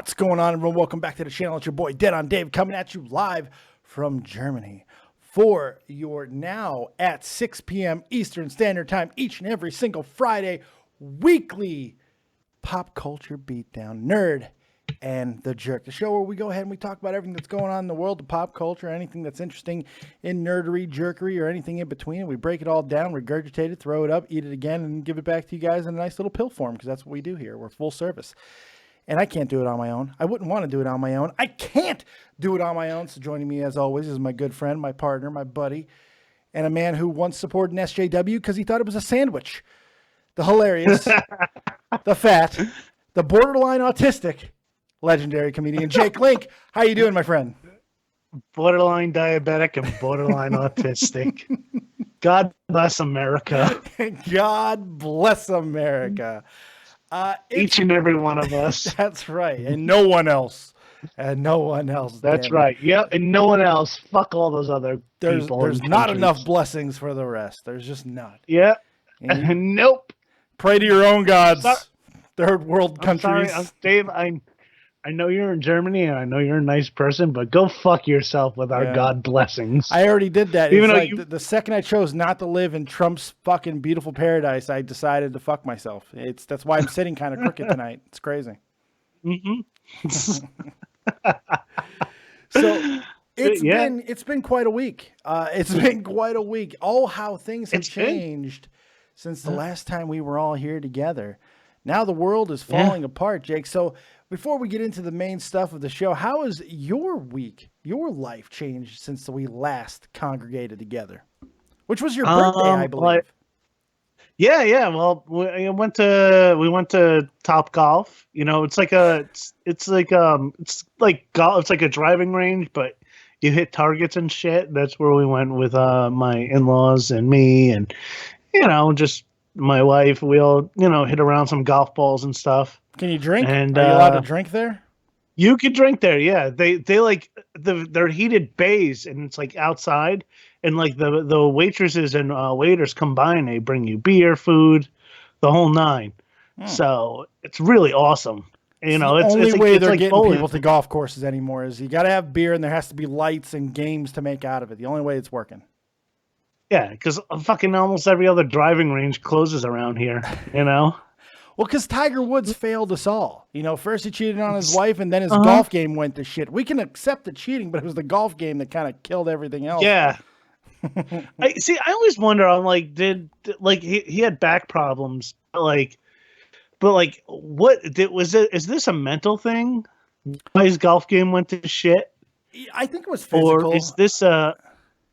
What's going on, everyone? Welcome back to the channel. It's your boy Dead on Dave coming at you live from Germany for your now at 6 p.m. Eastern Standard Time each and every single Friday weekly pop culture beatdown. Nerd and the Jerk, the show where we go ahead and we talk about everything that's going on in the world of pop culture, anything that's interesting in nerdery, jerkery, or anything in between. And we break it all down, regurgitate it, throw it up, eat it again, and give it back to you guys in a nice little pill form, because that's what we do here. We're full service. And I can't do it on my own. I wouldn't want to do it on my own. I can't do it on my own. So joining me, as always, is my good friend, my partner, my buddy, and a man who once supported an SJW because he thought it was a sandwich. The hilarious, the fat, the borderline autistic, legendary comedian Jake Link. How you doing, my friend? Borderline diabetic and borderline autistic. God bless America. God bless America. Each and every one of us. That's right. And no one else. And no one else. That's right. Yep. And no one else. Fuck all those other people. There's not enough blessings for the rest. There's just not. Yeah. Nope. Pray to your own gods. Third world countries. I'm sorry, Dave. I know you're in Germany and I know you're a nice person, but go fuck yourself with our God blessings. I already did that. Even it's though like the second I chose not to live in Trump's fucking beautiful paradise, I decided to fuck myself. That's why I'm sitting kind of crooked tonight. It's crazy. Mm-hmm. So it's been quite a week. It's been quite a week. Oh, how things have changed since the last time we were all here together. Now the world is falling apart, Jake. So before we get into the main stuff of the show, how has your week, your life changed since we last congregated together? Which was your birthday, I believe. Yeah. Well, we went to Top Golf. You know, it's like golf. It's like a driving range, but you hit targets and shit. That's where we went with my in-laws and me, and just my wife. We all hit around some golf balls and stuff. Can you drink? And are you allowed to drink there? You could drink there, yeah. They like they're heated bays, and it's like outside, and like the waitresses and waiters combine. They bring you beer, food, the whole nine. So it's really awesome. It's the only way they're getting people to golf courses anymore is you got to have beer, and there has to be lights and games to make out of it. The only way it's working. Yeah, because fucking almost every other driving range closes around here. Well, because Tiger Woods failed us all. First he cheated on his wife, and then his golf game went to shit. We can accept the cheating, but it was the golf game that kind of killed everything else. Yeah. I always wonder. I'm like, he had back problems, but what was it? Is this a mental thing? Why his golf game went to shit? I think it was physical. Or is this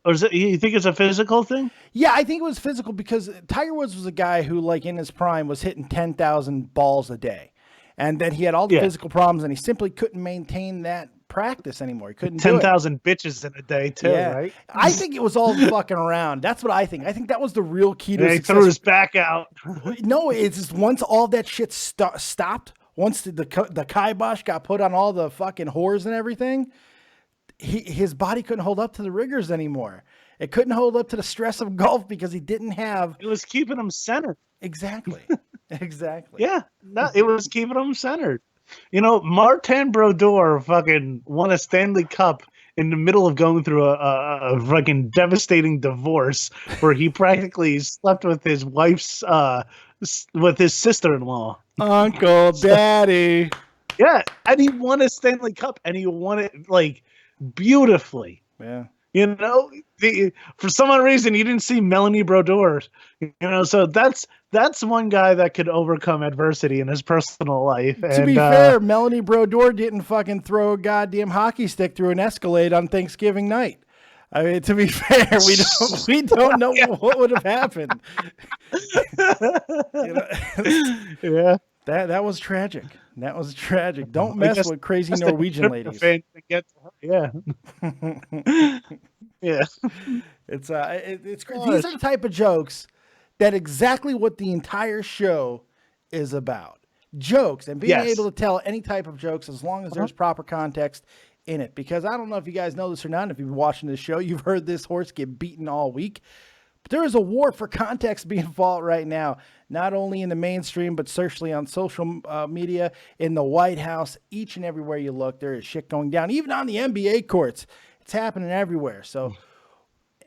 Or is it? You think it's a physical thing? Yeah, I think it was physical because Tiger Woods was a guy who, in his prime, was hitting 10,000 balls a day. And then he had all the physical problems, and he simply couldn't maintain that practice anymore. He couldn't do it. 10,000 bitches in a day, too, right? I think it was all fucking around. That's what I think. I think that was the real key to success. He threw his back out. No, it's just once all that shit stopped, once the kibosh got put on all the fucking whores and everything, his body couldn't hold up to the rigors anymore. It couldn't hold up to the stress of golf because he didn't have... It was keeping him centered. Exactly. Exactly. Yeah. No, it was keeping him centered. Martin Brodeur fucking won a Stanley Cup in the middle of going through a fucking devastating divorce where he practically slept with his wife's... with his sister-in-law. Uncle Daddy. Yeah. And he won a Stanley Cup, and he won it, beautifully. Yeah. For some odd reason, you didn't see Melanie Brodeur. So that's one guy that could overcome adversity in his personal life. To be fair, Melanie Brodeur didn't fucking throw a goddamn hockey stick through an Escalade on Thanksgiving night. I mean, to be fair, we don't know what would have happened. Yeah. That was tragic. That was tragic. Don't mess with crazy Norwegian ladies. Yeah. Yeah. It's crazy. These are the type of jokes that exactly what the entire show is about. Jokes and being able to tell any type of jokes as long as there's proper context in it. Because I don't know if you guys know this or not. If you've been watching this show, you've heard this horse get beaten all week. But there is a war for context being fought right now, not only in the mainstream, but certainly on social media, in the White House, each and everywhere you look, there is shit going down. Even on the NBA courts, it's happening everywhere. So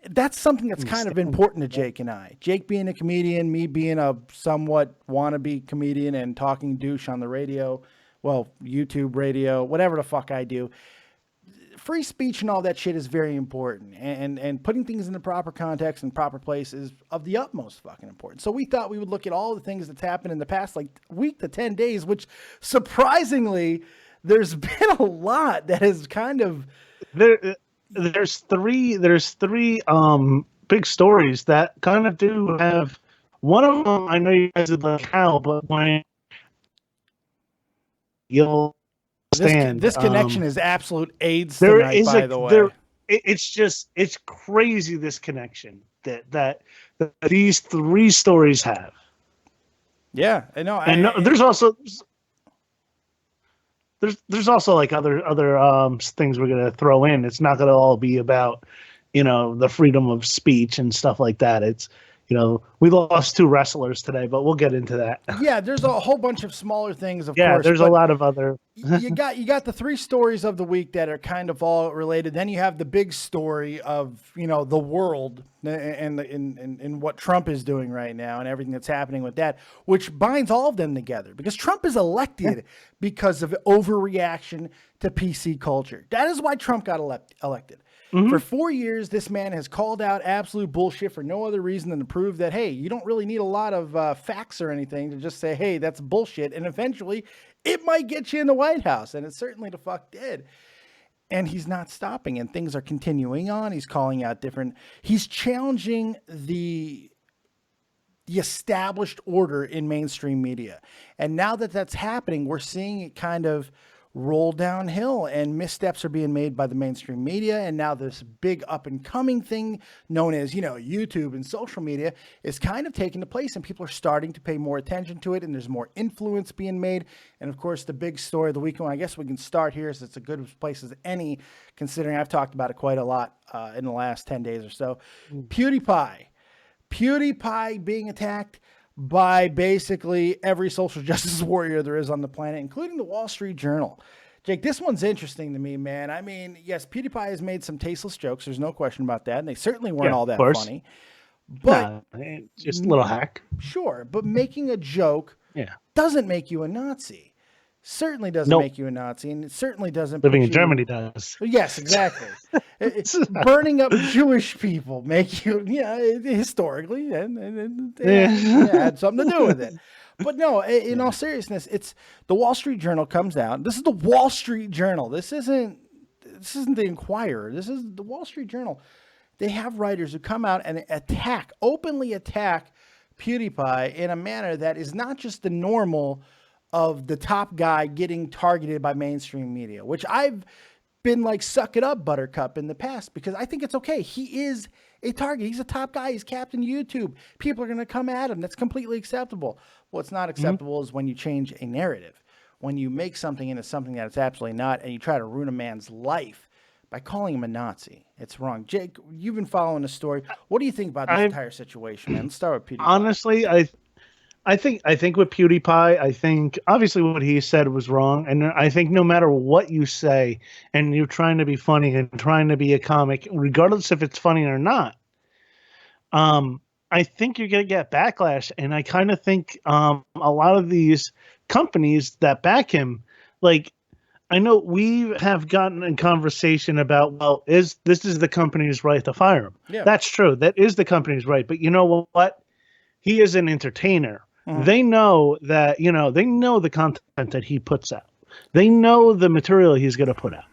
that's something that's kind of important to Jake and I. Jake being a comedian, me being a somewhat wannabe comedian and talking douche on the radio, well, YouTube radio, whatever the fuck I do. Free speech and all that shit is very important, and putting things in the proper context and proper place is of the utmost fucking importance. So we thought we would look at all the things that's happened in the past like week to 10 days, which surprisingly, there's been a lot that is kind of there's three big stories that kind of do have. One of them I know you guys would like how, but when you'll stand, this connection is absolute AIDS tonight, by the way. It's crazy, this connection that these three stories have. Yeah, I know. And there's also like other things we're gonna throw in. It's not gonna all be about, the freedom of speech and stuff like that. It's, we lost 2 wrestlers today, but we'll get into that. Yeah, there's a whole bunch of smaller things, of course. Yeah, there's a lot of other. you got the 3 stories of the week that are kind of all related. Then you have the big story of, the world and what Trump is doing right now and everything that's happening with that, which binds all of them together because Trump is elected because of overreaction to PC culture. That is why Trump got elected. Mm-hmm. For 4 years, this man has called out absolute bullshit for no other reason than to prove that, hey, you don't really need a lot of facts or anything to just say, hey, that's bullshit. And eventually, it might get you in the White House. And it certainly the fuck did. And he's not stopping. And things are continuing on. He's calling out he's challenging the established order in mainstream media. And now that that's happening, we're seeing it kind of roll downhill and missteps are being made by the mainstream media. And now this big up and coming thing known as, YouTube and social media is kind of taking the place and people are starting to pay more attention to it. And there's more influence being made. And of course, the big story of the weekend, I guess we can start here as it's a good place as any, considering I've talked about it quite a lot in the last 10 days or so. PewDiePie being attacked by basically every social justice warrior there is on the planet, including the Wall Street Journal. Jake, this one's interesting to me, man. I mean, yes, PewDiePie has made some tasteless jokes. There's no question about that. And they certainly weren't all that funny. But just a little hack. Sure. But making a joke doesn't make you a Nazi. Certainly doesn't make you a Nazi, and it certainly doesn't. Living in Germany does. Yes, exactly. Burning up Jewish people make you, historically, and had something to do with it. But no, in all seriousness, it's the Wall Street Journal comes out. This is the Wall Street Journal. This isn't the Inquirer. This is the Wall Street Journal. They have writers who come out and openly attack PewDiePie in a manner that is not just the normal of the top guy getting targeted by mainstream media, which I've been like, suck it up, Buttercup, in the past, because I think it's okay. He is a target. He's a top guy. He's Captain YouTube. People are going to come at him. That's completely acceptable. What's not acceptable is when you change a narrative, when you make something into something that it's absolutely not, and you try to ruin a man's life by calling him a Nazi. It's wrong. Jake, you've been following the story. What do you think about this entire situation, man? Let's start with PewDiePie. Honestly, I think with PewDiePie, I think obviously what he said was wrong. And I think no matter what you say and you're trying to be funny and trying to be a comic, regardless if it's funny or not, I think you're going to get backlash. And I kind of think a lot of these companies that back him, like, I know we have gotten in conversation about, well, this is the company's right to fire him. Yeah. That's true. That is the company's right. But you know what? He is an entertainer. They know that, they know the content that he puts out. They know the material he's going to put out.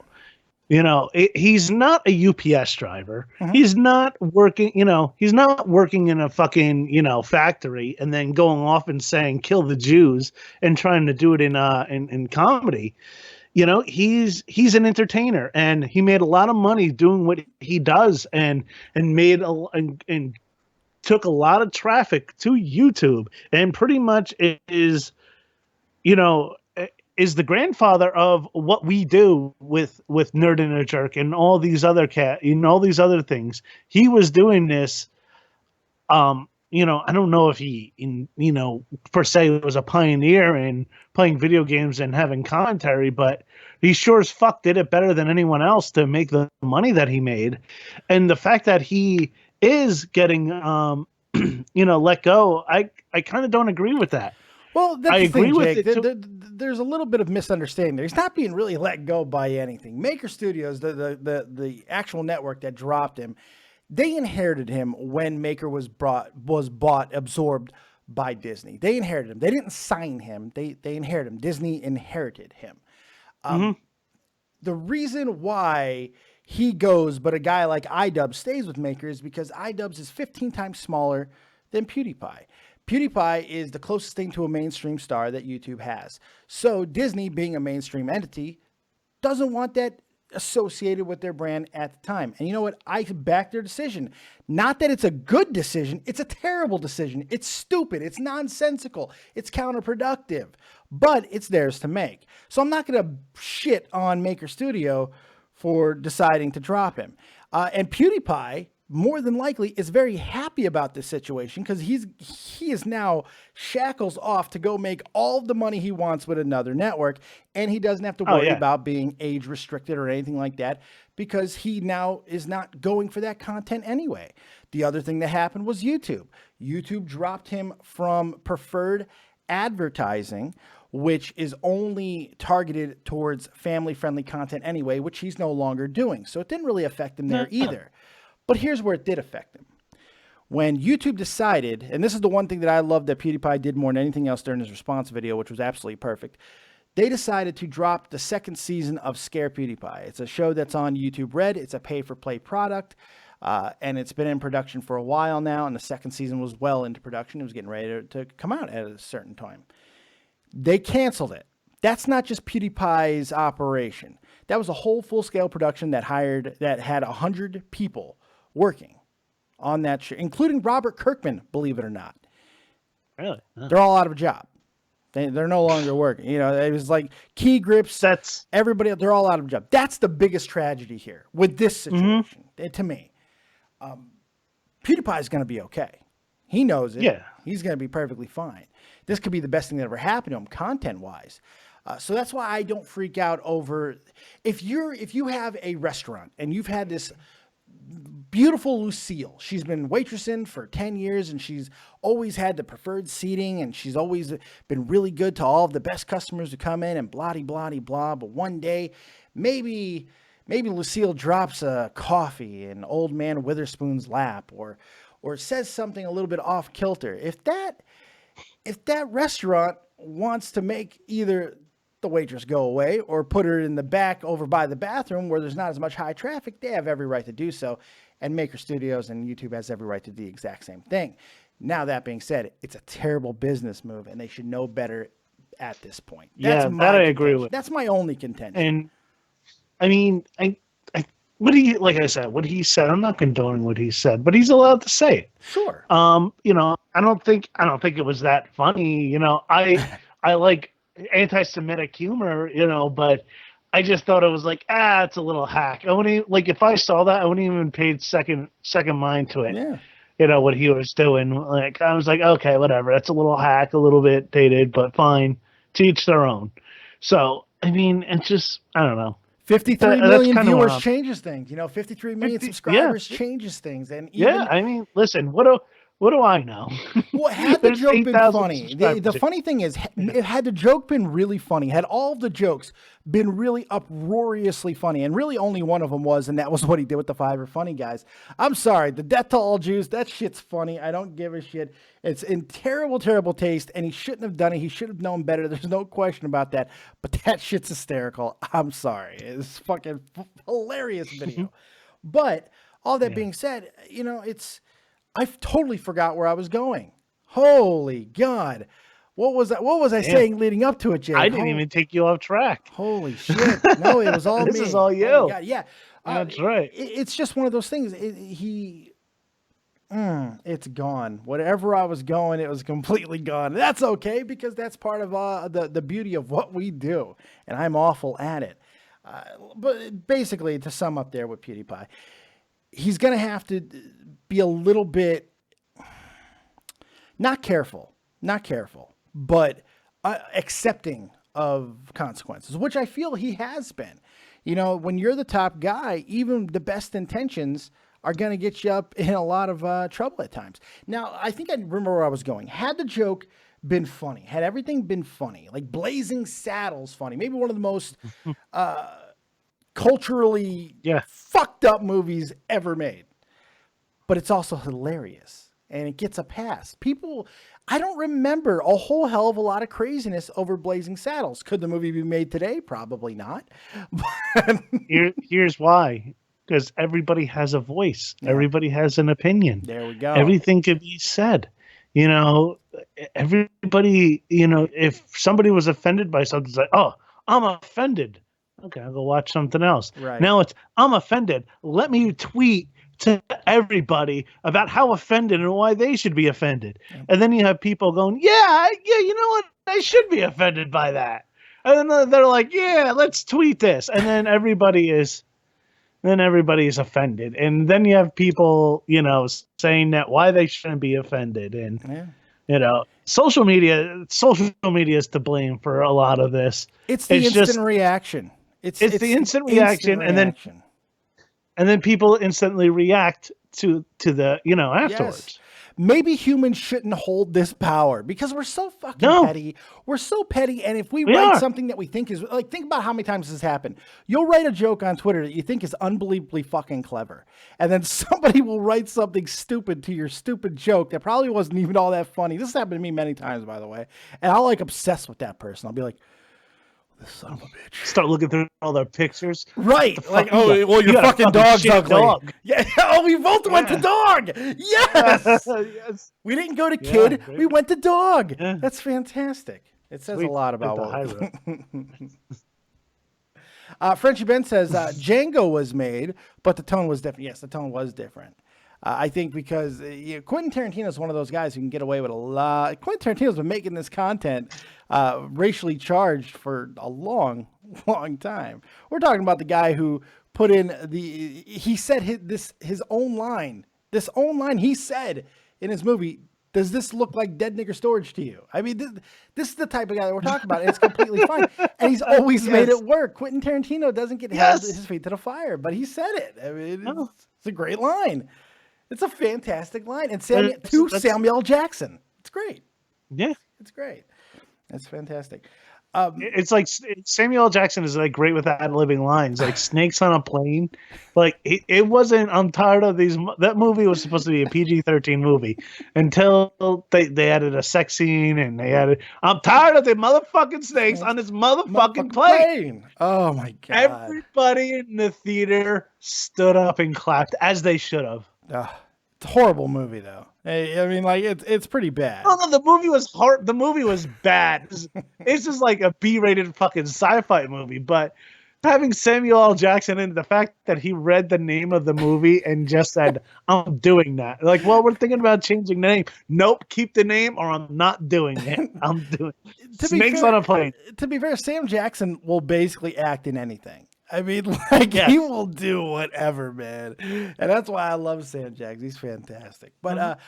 He's not a UPS driver. He's not working, he's not working in a fucking, factory and then going off and saying, kill the Jews and trying to do it in comedy. He's an entertainer and he made a lot of money doing what he does and took a lot of traffic to YouTube and pretty much is the grandfather of what we do with Nerd and a Jerk and all these other all these other things. He was doing this I don't know if per se was a pioneer in playing video games and having commentary, but he sure as fuck did it better than anyone else to make the money that he made. And the fact that he is getting, let go, I kind of don't agree with that. Well, that's I the agree thing, with Jake. it. There's a little bit of misunderstanding there. He's not being really let go by anything. Maker Studios, the actual network that dropped him, they inherited him when Maker was absorbed by Disney. They inherited him. They didn't sign him. They inherited him. Disney inherited him. The reason why he goes, but a guy like iDubbbz stays with Maker is because iDubbbz is 15 times smaller than PewDiePie. PewDiePie is the closest thing to a mainstream star that YouTube has. So Disney, being a mainstream entity, doesn't want that associated with their brand at the time. And you know what? I back their decision. Not that it's a good decision. It's a terrible decision. It's stupid. It's nonsensical. It's counterproductive. But it's theirs to make. So I'm not going to shit on Maker Studio for deciding to drop him. And PewDiePie, more than likely, is very happy about this situation because he is now shackles off to go make all the money he wants with another network, and he doesn't have to worry about being age restricted or anything like that because he now is not going for that content anyway. The other thing that happened was YouTube. YouTube dropped him from preferred advertising, which is only targeted towards family-friendly content anyway, which he's no longer doing. So it didn't really affect him there either. But here's where it did affect him. When YouTube decided, and this is the one thing that I love that PewDiePie did more than anything else during his response video, which was absolutely perfect. They decided to drop the second season of Scare PewDiePie. It's a show that's on YouTube Red. It's a pay-for-play product, and it's been in production for a while now, and the second season was well into production. It was getting ready to come out at a certain time. They canceled it. That's not just PewDiePie's operation. That was a whole full-scale production that had 100 people working on that show, including Robert Kirkman, believe it or not. Really? Huh. They're all out of a job. They're no longer working. It was like Key Grips, everybody, they're all out of a job. That's the biggest tragedy here with this situation, to me. PewDiePie is going to be okay. He knows it. Yeah. He's going to be perfectly fine. This could be the best thing that ever happened to him content-wise. So that's why I don't freak out over if you have a restaurant and you've had this beautiful Lucille. She's been waitressing for 10 years and she's always had the preferred seating and she's always been really good to all of the best customers who come in and blah, blah, blah. But one day, maybe Lucille drops a coffee in old man Witherspoon's lap or says something a little bit off kilter. If that restaurant wants to make either the waitress go away or put her in the back over by the bathroom where there's not as much high traffic, they have every right to do so. And Maker Studios and YouTube has every right to do the exact same thing. Now, that being said, it's a terrible business move and they should know better at this point. That's that I agree with. That's my only contention. And I mean, what he said, I'm not condoning what he said, but he's allowed to say it. Sure. I don't think it was that funny. I like anti-Semitic humor, but I just thought it was like, it's a little hack. I wouldn't if I saw that, I wouldn't even paid second mind to it. Yeah. What he was doing. Like, I was like, okay, whatever. That's a little hack, a little bit dated, but fine. To each their own. So, I mean, it's just, I don't know. 53 million viewers changes things. 53 million subscribers changes things. And I mean, listen, what do I know? Well, had the joke been funny, the funny thing is, had the joke been really funny, had all of the jokes been really uproariously funny, and really only one of them was, and that was what he did with the Fiverr Funny guys. I'm sorry, the Death to All Jews, that shit's funny. I don't give a shit. It's in terrible, terrible taste, and he shouldn't have done it. He should have known better. There's no question about that. But that shit's hysterical. I'm sorry. It's fucking hilarious video. But all that being said, I totally forgot where I was going. Holy God. What was I saying leading up to it, Jake? I didn't even take you off track. Holy shit. No, it was all this me. This is all you. Oh God, yeah. That's right. It's just one of those things. It's gone. Whatever I was going, it was completely gone. That's okay because that's part of the beauty of what we do. And I'm awful at it. But basically, to sum up there with PewDiePie, he's going to have to be a little bit, not careful, but accepting of consequences, which I feel he has been. You know, when you're the top guy, even the best intentions are going to get you up in a lot of trouble at times. Now, I think I remember where I was going. Had the joke been funny, had everything been funny, like Blazing Saddles funny, maybe one of the most culturally fucked up movies ever made, but it's also hilarious and it gets a pass. People, I don't remember a whole hell of a lot of craziness over Blazing Saddles. Could the movie be made today? Probably not. Here's why. Because everybody has a voice. Yeah. Everybody has an opinion. There we go. Everything can be said. You know, everybody, you know, if somebody was offended by something, it's like, oh, I'm offended. Okay, I'll go watch something else. Right. Now it's, I'm offended. Let me tweet to everybody about how offended and why they should be offended. Yeah. And then you have people going, yeah, you know what? I should be offended by that. And then they're like, yeah, let's tweet this. And then everybody is offended. And then you have people, you know, saying that why they shouldn't be offended. And, you know, social media is to blame for a lot of this. It's the instant reaction. It's the instant reaction. And then people instantly react to the, you know, afterwards. Yes. Maybe humans shouldn't hold this power because we're so fucking petty. We're so petty. And if we write something that we think is like, think about how many times this has happened. You'll write a joke on Twitter that you think is unbelievably fucking clever. And then somebody will write something stupid to your stupid joke that probably wasn't even all that funny. This happened to me many times, by the way. And I'll like obsess with that person. I'll be like, this son of a bitch. Start looking through all their pictures. Right. Like, oh, well, your fucking dog's ugly. Dog. Yeah. Oh, we both went to dog. Yes. Yes. We didn't go to kid. Yeah, we went to dog. Yeah. That's fantastic. It says a lot about what. Frenchy Ben says Django was made, but the tone was different. Yes, the tone was different. I think because Quentin Tarantino is one of those guys who can get away with a lot. Quentin Tarantino's been making this content racially charged for a long, long time. We're talking about the guy who put in he said his own line. This own line he said in his movie, does this look like dead nigger storage to you? I mean, this is the type of guy that we're talking about. And it's completely fine. And he's always made it work. Quentin Tarantino doesn't get his feet to the fire, but he said it. I mean, it's a great line. It's a fantastic line. And Samuel Jackson. It's great. Yeah. It's great. That's fantastic. It's like Samuel L. Jackson is like great with ad-libbing lines, like snakes on a plane. Like it wasn't. I'm tired of these. That movie was supposed to be a PG-13 movie until they added a sex scene and they added. I'm tired of the motherfucking snakes on this motherfucking plane. Oh my god! Everybody in the theater stood up and clapped as they should have. It's a horrible movie though. I mean, like it's pretty bad. No, the movie was hard. The movie was bad. It's just like a B-rated fucking sci-fi movie. But having Samuel L. Jackson in, the fact that he read the name of the movie and just said, "I'm doing that." Like, well, we're thinking about changing the name. Nope, keep the name, or I'm not doing it. I'm doing Snakes on a Plane. To be fair, Sam Jackson will basically act in anything. I mean, like, he will do whatever, man. And that's why I love Sam Jackson. He's fantastic. But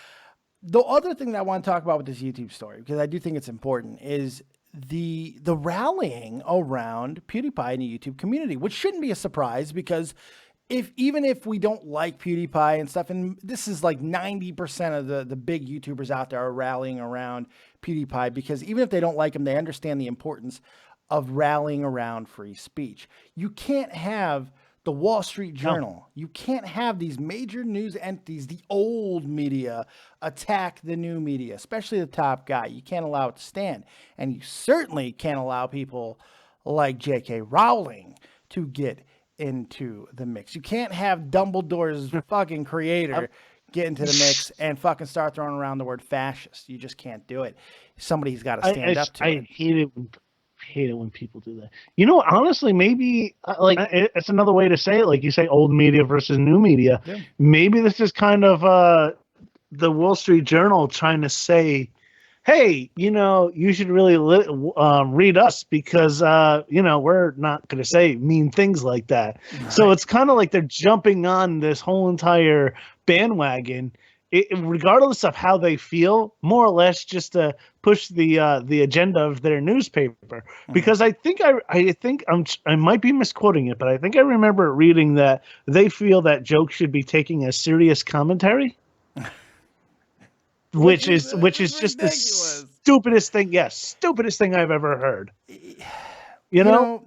the other thing that I want to talk about with this YouTube story, because I do think it's important, is the rallying around PewDiePie in the YouTube community, which shouldn't be a surprise because even if we don't like PewDiePie and stuff, and this is like 90% of the big YouTubers out there are rallying around PewDiePie because even if they don't like him, they understand the importance of rallying around free speech. You can't have the Wall Street Journal. No. You can't have these major news entities, the old media, attack the new media, especially the top guy. You can't allow it to stand. And you certainly can't allow people like J.K. Rowling to get into the mix. You can't have Dumbledore's fucking creator get into the mix and fucking start throwing around the word fascist. You just can't do it. Somebody's got to stand up to it. I hate it when people do that. You know, honestly, maybe like it's another way to say it. Like you say, old media versus new media. Yeah. Maybe this is kind of the Wall Street Journal trying to say, hey, you know, you should really read us because, you know, we're not going to say mean things like that. Right. So it's kind of like they're jumping on this whole entire bandwagon regardless of how they feel, more or less just to push the agenda of their newspaper. Because I think I might be misquoting it, but I think I remember reading that they feel that jokes should be taking a serious commentary, which is just the stupidest thing. Yes, stupidest thing I've ever heard. You know,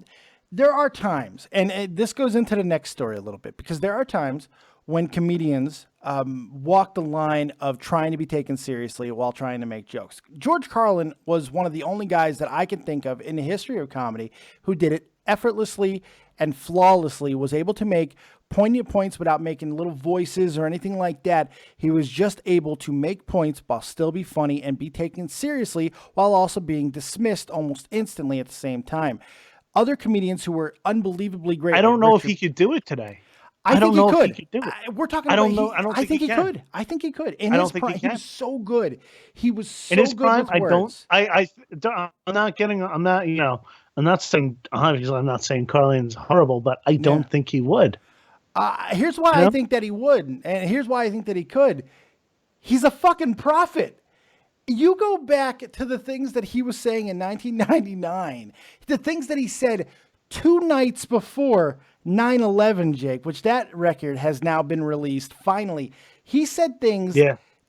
there are times, and this goes into the next story a little bit, because there are times when comedians walk the line of trying to be taken seriously while trying to make jokes. George Carlin was one of the only guys that I can think of in the history of comedy who did it effortlessly and flawlessly, was able to make poignant points without making little voices or anything like that. He was just able to make points while still be funny and be taken seriously while also being dismissed almost instantly at the same time. Other comedians who were unbelievably great. I don't know if he could do it today. I don't think know he could. If he could do it. We're talking. I don't about know. I don't think he could. I think he could. In I his don't think prime, he can. was so good. He was so in his good prime. with I words. I'm not getting. I'm not. You know. I'm not saying. Obviously, I'm not saying Carlin's horrible, but I don't think he would. Here's why I think that he would, and here's why I think that he could. He's a fucking prophet. You go back to the things that he was saying in 1999, the things that he said 2 nights before 9/11, Jake, which that record has now been released. Finally, he said things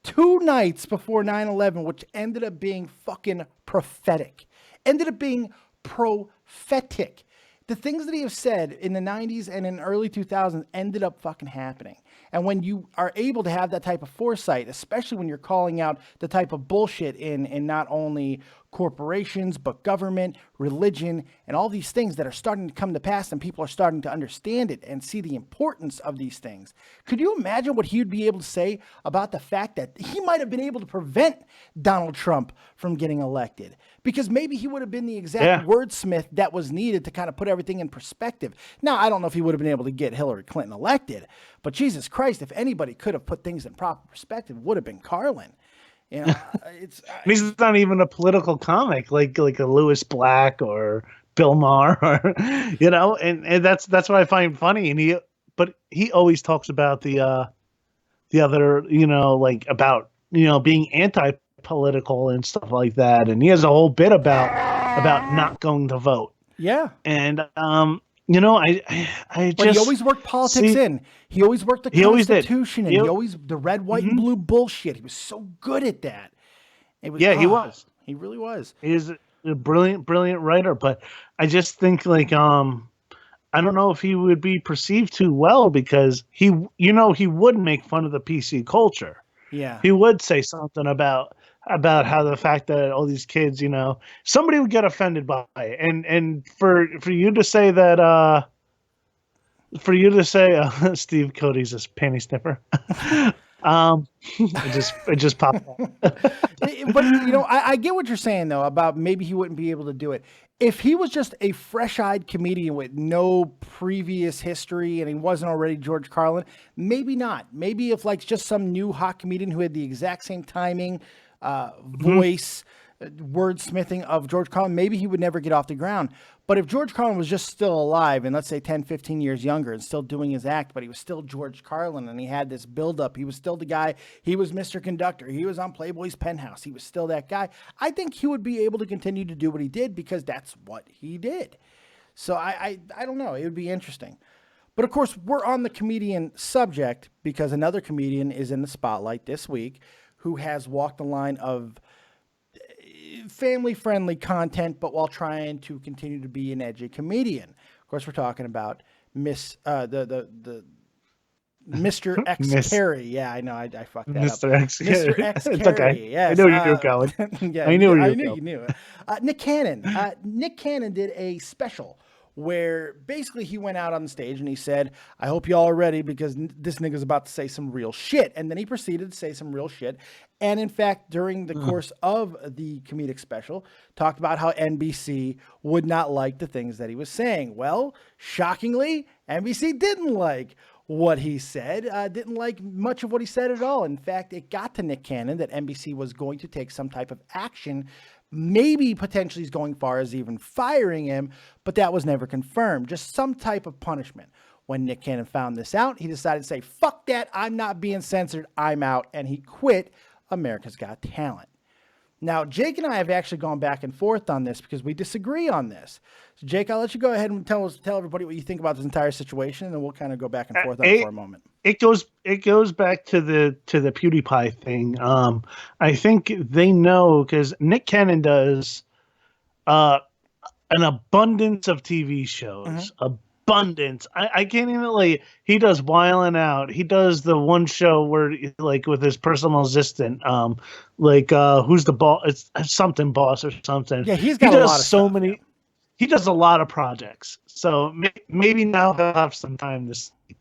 2 nights before 9/11, which ended up being fucking prophetic. Ended up being prophetic. The things that he has said in the 90s and in early 2000s ended up fucking happening. And when you are able to have that type of foresight, especially when you're calling out the type of bullshit in not only corporations, but government, religion, and all these things that are starting to come to pass, and people are starting to understand it and see the importance of these things. Could you imagine what he would be able to say about the fact that he might have been able to prevent Donald Trump from getting elected? Because maybe he would have been the exact wordsmith that was needed to kind of put everything in perspective. Now, I don't know if he would have been able to get Hillary Clinton elected, but Jesus Christ, if anybody could have put things in proper perspective, it would have been Carlin. You know, he's not even a political comic like a Lewis Black or Bill Maher, or, you know, and that's what I find funny. And he always talks about the other, you know, like about, you know, being anti-political and stuff like that. And he has a whole bit about not going to vote. Yeah. And you know, I just. He always worked politics in. He always worked the Constitution in. He always the red, white, and blue bullshit. He was so good at that. It was, he was. He really was. He's a brilliant writer. But I just think like I don't know if he would be perceived too well, because he would make fun of the PC culture. Yeah. He would say something about how the fact that all these kids, you know, somebody would get offended by it. And for you to say that, Steve Cody's a panty sniffer. It just popped up. But, you know, I get what you're saying, though, about maybe he wouldn't be able to do it. If he was just a fresh-eyed comedian with no previous history and he wasn't already George Carlin, maybe not. Maybe if, like, just some new hot comedian who had the exact same timing, voice, wordsmithing of George Carlin, maybe he would never get off the ground. But if George Carlin was just still alive and let's say 10, 15 years younger and still doing his act, but he was still George Carlin and he had this buildup, he was still the guy, he was Mr. Conductor, he was on Playboy's Penthouse, he was still that guy, I think he would be able to continue to do what he did because that's what he did. So I don't know, it would be interesting. But of course, we're on the comedian subject because another comedian is in the spotlight this week who has walked the line of family-friendly content, but while trying to continue to be an edgy comedian. Of course, we're talking about Mr. X Carey. Yeah, I know, I fucked that Mr. up. X Mr. X Carey. Okay. Yes. I knew you were going. Yeah, I knew you knew it. Nick Cannon. Nick Cannon did a special where basically he went out on the stage and he said, I hope y'all are ready because this nigga's about to say some real shit. And then he proceeded to say some real shit. And in fact, during the course of the comedic special, talked about how NBC would not like the things that he was saying. Well, shockingly, NBC didn't like what he said, didn't like much of what he said at all. In fact, it got to Nick Cannon that NBC was going to take some type of action, maybe potentially going far as even firing him, but that was never confirmed. Just some type of punishment. When Nick Cannon found this out, he decided to say, fuck that, I'm not being censored, I'm out, and he quit America's Got Talent. Now, Jake and I have actually gone back and forth on this because we disagree on this. So, Jake, I'll let you go ahead and tell everybody what you think about this entire situation, and then we'll kind of go back and forth on it for a moment. It goes back to the PewDiePie thing. I think they know because Nick Cannon does an abundance of TV shows. Abundance. I can't even like. He does Wildin' Out. He does the one show where like with his personal assistant. Who's the boss? It's something boss or something. Yeah, he does a lot of stuff, many. Yeah. He does a lot of projects. So maybe now he'll have some time to sleep.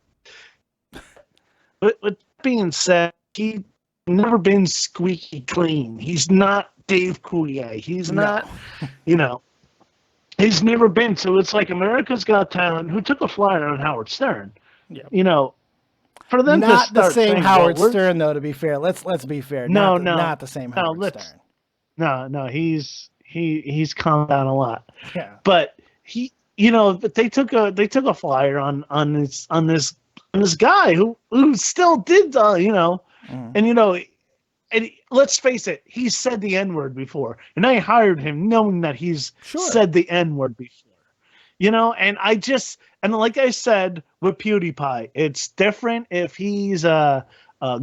But with being said, he's never been squeaky clean. He's not Dave Coulier. He's not, he's never been. So it's like America's Got Talent, who took a flyer on Howard Stern. Yeah. For them not to the same Howard Stern, though. To be fair, let's be fair. Not the same Howard Stern. No, he's calmed down a lot. Yeah, but but they took a flyer on this guy who still did and let's face it, he's said the N-word before, and I hired him knowing that he's said the N-word before, and and like I said with PewDiePie, it's different if he's a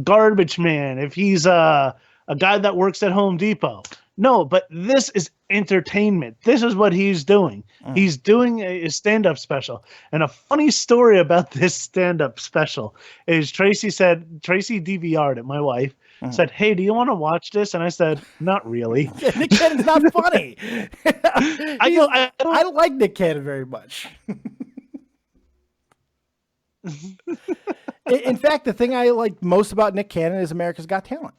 garbage man, if he's a guy that works at Home Depot. No, but this is entertainment. This is what he's doing. He's doing a stand-up special. And a funny story about this stand-up special is Tracy DVR'd it, my wife, said, hey, do you want to watch this? And I said, not really. Nick Cannon's not funny. I don't like Nick Cannon very much. In fact, the thing I like most about Nick Cannon is America's Got Talent.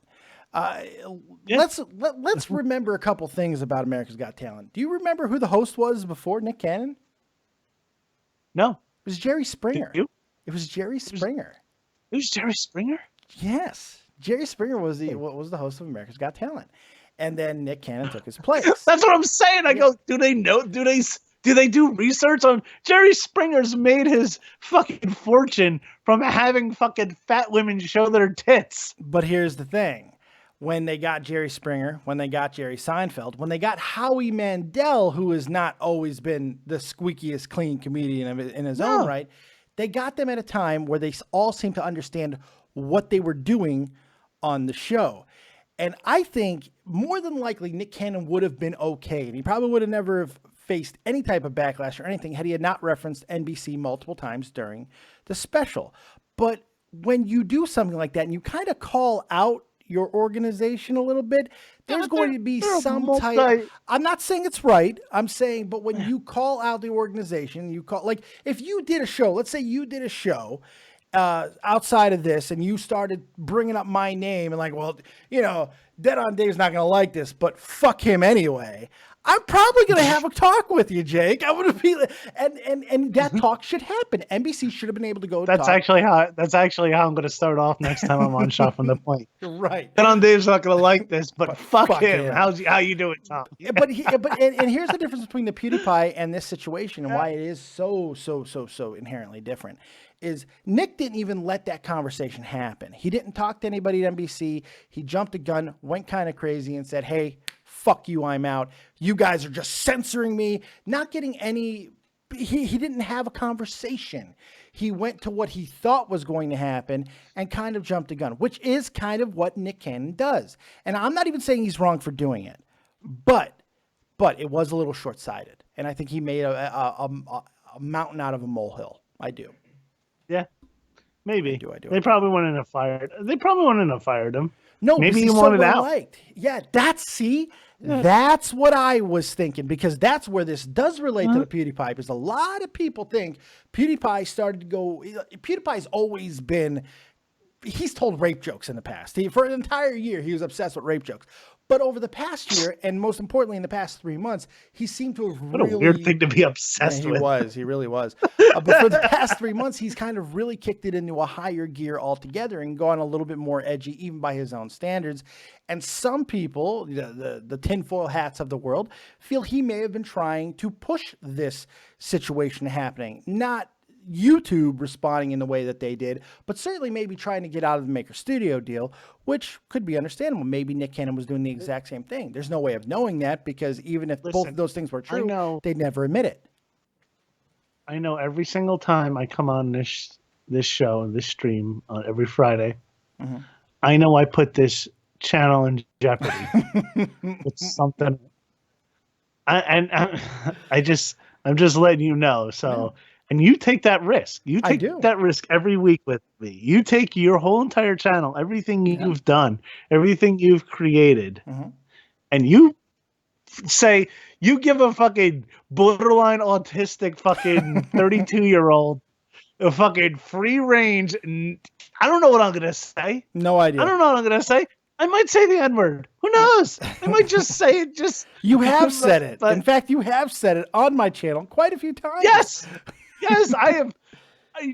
Let's remember a couple things about America's Got Talent. Do you remember who the host was before Nick Cannon? No. It was Jerry Springer. You? It was Jerry Springer. It was Jerry Springer? Yes. Jerry Springer was the host of America's Got Talent. And then Nick Cannon took his place. That's what I'm saying. I go, do they know? Do they do research on Jerry Springer's made his fucking fortune from having fucking fat women show their tits? But here's the thing. When they got Jerry Springer, when they got Jerry Seinfeld, when they got Howie Mandel, who has not always been the squeakiest clean comedian in his own right, they got them at a time where they all seemed to understand what they were doing on the show. And I think more than likely Nick Cannon would have been okay. And he probably would have never have faced any type of backlash or anything had he had not referenced NBC multiple times during the special. But when you do something like that and you kind of call out your organization a little bit, there's going to be some type. I'm not saying it's right. I'm saying, but when you call out the organization, you call, like if you did a show, let's say you did a show outside of this and you started bringing up my name and like, well, Dead on Dave's not going to like this, but fuck him anyway. I'm probably going to have a talk with you, Jake. I would be, and that talk should happen. NBC should have been able to go. That's actually how I'm going to start off next time I'm on Shot from the Point. Right. Dead on Dave's not going to like this, but fuck him. How you doing, Tom? But here's the difference between the PewDiePie and this situation, and why it is so inherently different. Is Nick didn't even let that conversation happen. He didn't talk to anybody at NBC. He jumped the gun, went kind of crazy, and said, "Hey, fuck you, I'm out. You guys are just censoring me." Not getting any. He didn't have a conversation. He went to what he thought was going to happen and kind of jumped the gun, which is kind of what Nick Cannon does. And I'm not even saying he's wrong for doing it, but it was a little short-sighted, and I think he made a mountain out of a molehill. I do. Yeah, maybe. I do. They probably wouldn't have fired. They probably wouldn't have fired him. No, maybe he wanted out. Liked. Yeah, that's what I was thinking, because that's where this does relate to the PewDiePie. Because a lot of people think PewDiePie started to go. PewDiePie's always been. He's told rape jokes in the past. For an entire year, he was obsessed with rape jokes. But over the past year, and most importantly in the past 3 months, he seemed to have What a weird thing to be obsessed with. He really was. But for the past 3 months, he's kind of really kicked it into a higher gear altogether and gone a little bit more edgy, even by his own standards. And some people, the tinfoil hats of the world, feel he may have been trying to push this situation happening. Not YouTube responding in the way that they did, but certainly maybe trying to get out of the Maker Studio deal, which could be understandable. Maybe Nick Cannon was doing the exact same thing. There's no way of knowing that because even if both of those things were true, they'd never admit it. I know every single time I come on this show and this stream every Friday, I know I put this channel in jeopardy. It's something. I'm just letting you know. So, and you take that risk. You take that risk every week with me. You take your whole entire channel, everything you've done, everything you've created, and you say you give a fucking borderline autistic fucking 32-year-old a fucking free range. I don't know what I'm gonna say. No idea. I don't know what I'm gonna say. I might say the N-word. Who knows? I might just say it. You have said it. In fact, you have said it on my channel quite a few times. Yes, I have.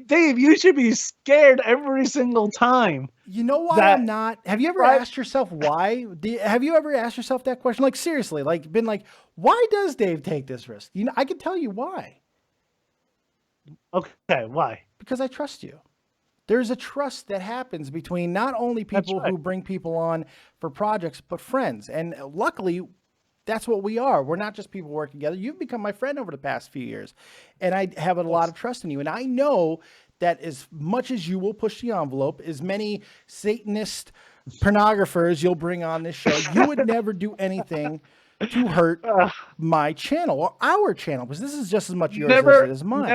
Dave, you should be scared every single time. You know why I'm not? Have you ever asked yourself why? Have you ever asked yourself that question? Like seriously, like been like, why does Dave take this risk? You know, I can tell you why. Okay, why? Because I trust you. There's a trust that happens between not only people who bring people on for projects, but friends. And luckily, that's what we are. We're not just people working together. You've become my friend over the past few years. And I have a lot of trust in you. And I know that as much as you will push the envelope, as many Satanist pornographers you'll bring on this show, you would never do anything to hurt my channel or our channel, because this is just as much yours as mine.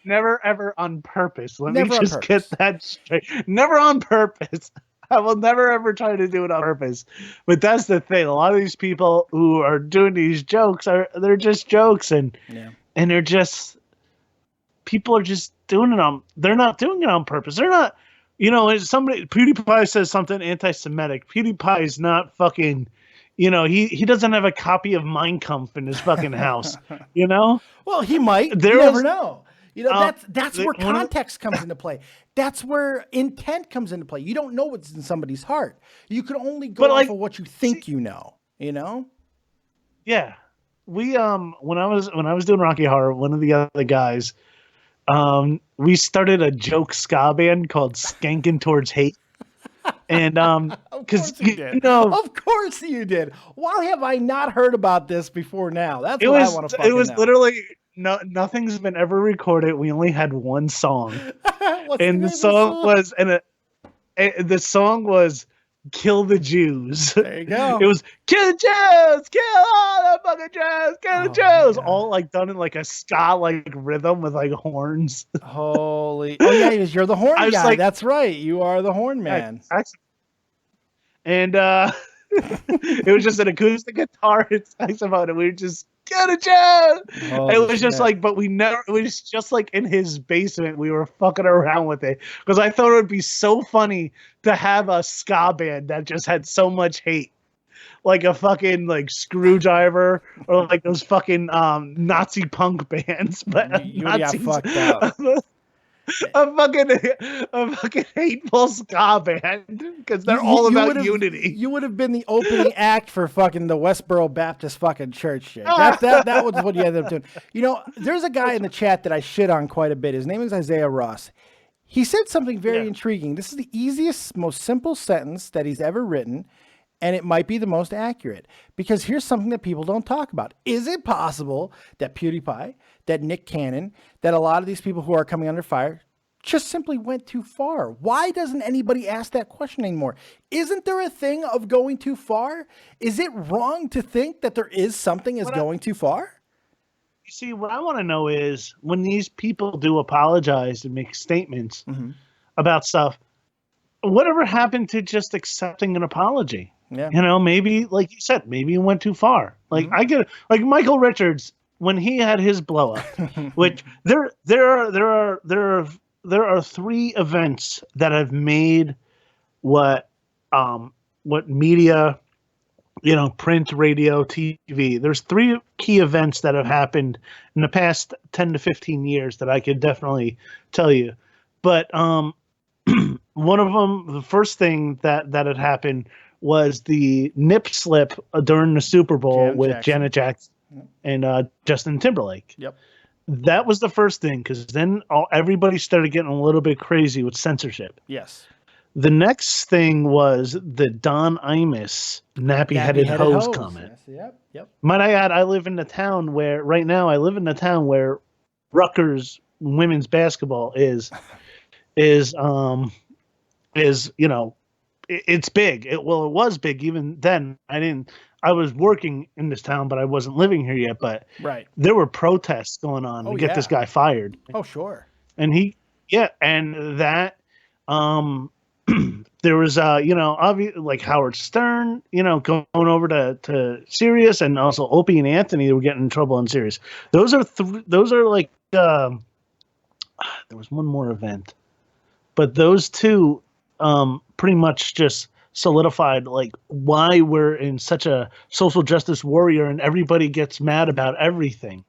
Never, ever on purpose. Let me just get that straight. Never on purpose. I will never, ever try to do it on purpose. But that's the thing. A lot of these people who are doing these jokes they're just jokes, and they're just people are just doing it they're not doing it on purpose. They're not, PewDiePie says something anti-Semitic. PewDiePie is not fucking. He doesn't have a copy of Mein Kampf in his fucking house, Well, he might. You never know. That's where context comes into play. That's where intent comes into play. You don't know what's in somebody's heart. You can only go off of what you think you know. Yeah. We when I was doing Rocky Horror, one of the other guys, we started a joke ska band called Skanking Towards Hate. And because of course you did. Why have I not heard about this before now? That's what I want to fucking know. It was literally nothing's been ever recorded. We only had one song, and the song was "Kill the Jews." There you go. It was "Kill the Jews, kill all the fucking Jews, kill the Jews," all like done in like a ska like rhythm with like horns. Holy! Oh yeah, you're the horn guy. Like, that's right. You are the horn man. And it was just an acoustic guitar and saxophone, and we were just "Get a Jew." It was just like, but it was just like in his basement. We were fucking around with it because I thought it would be so funny to have a ska band that just had so much hate. Like a fucking like Screwdriver or like those fucking Nazi punk bands, but you got fucked up. A fucking hateful ska band because they're all about unity. You would have been the opening act for fucking the Westboro Baptist fucking church. Jake. That was what you ended up doing. There's a guy in the chat that I shit on quite a bit. His name is Isaiah Ross. He said something very intriguing. This is the easiest, most simple sentence that he's ever written. And it might be the most accurate, because here's something that people don't talk about. Is it possible that PewDiePie, that Nick Cannon, that a lot of these people who are coming under fire just simply went too far? Why doesn't anybody ask that question anymore? Isn't there a thing of going too far? Is it wrong to think that there is something as going too far? You see, what I want to know is when these people do apologize and make statements about stuff, whatever happened to just accepting an apology? Yeah. Maybe, like you said, maybe it went too far. Like I get it. Like Michael Richards, when he had his blow up, which there are three events that have made what media, print, radio, TV. There's three key events that have happened in the past 10 to 15 years that I could definitely tell you. But one of them, the first thing that had happened was the nip slip during the Super Bowl with Janet Jackson and Justin Timberlake. Yep. That was the first thing, because then everybody started getting a little bit crazy with censorship. Yes. The next thing was the Don Imus nappy-headed hose comment. Yes. Yep. Might I add, I live in a town where Rutgers women's basketball is it's big. It was big even then. I was working in this town, but I wasn't living here yet. But right, there were protests going on to get this guy fired. Oh, sure. And there was like Howard Stern, going over to Sirius, and also Opie and Anthony were getting in trouble on Sirius. Those are like there was one more event, but those two pretty much just solidified like why we're in such a social justice warrior and everybody gets mad about everything,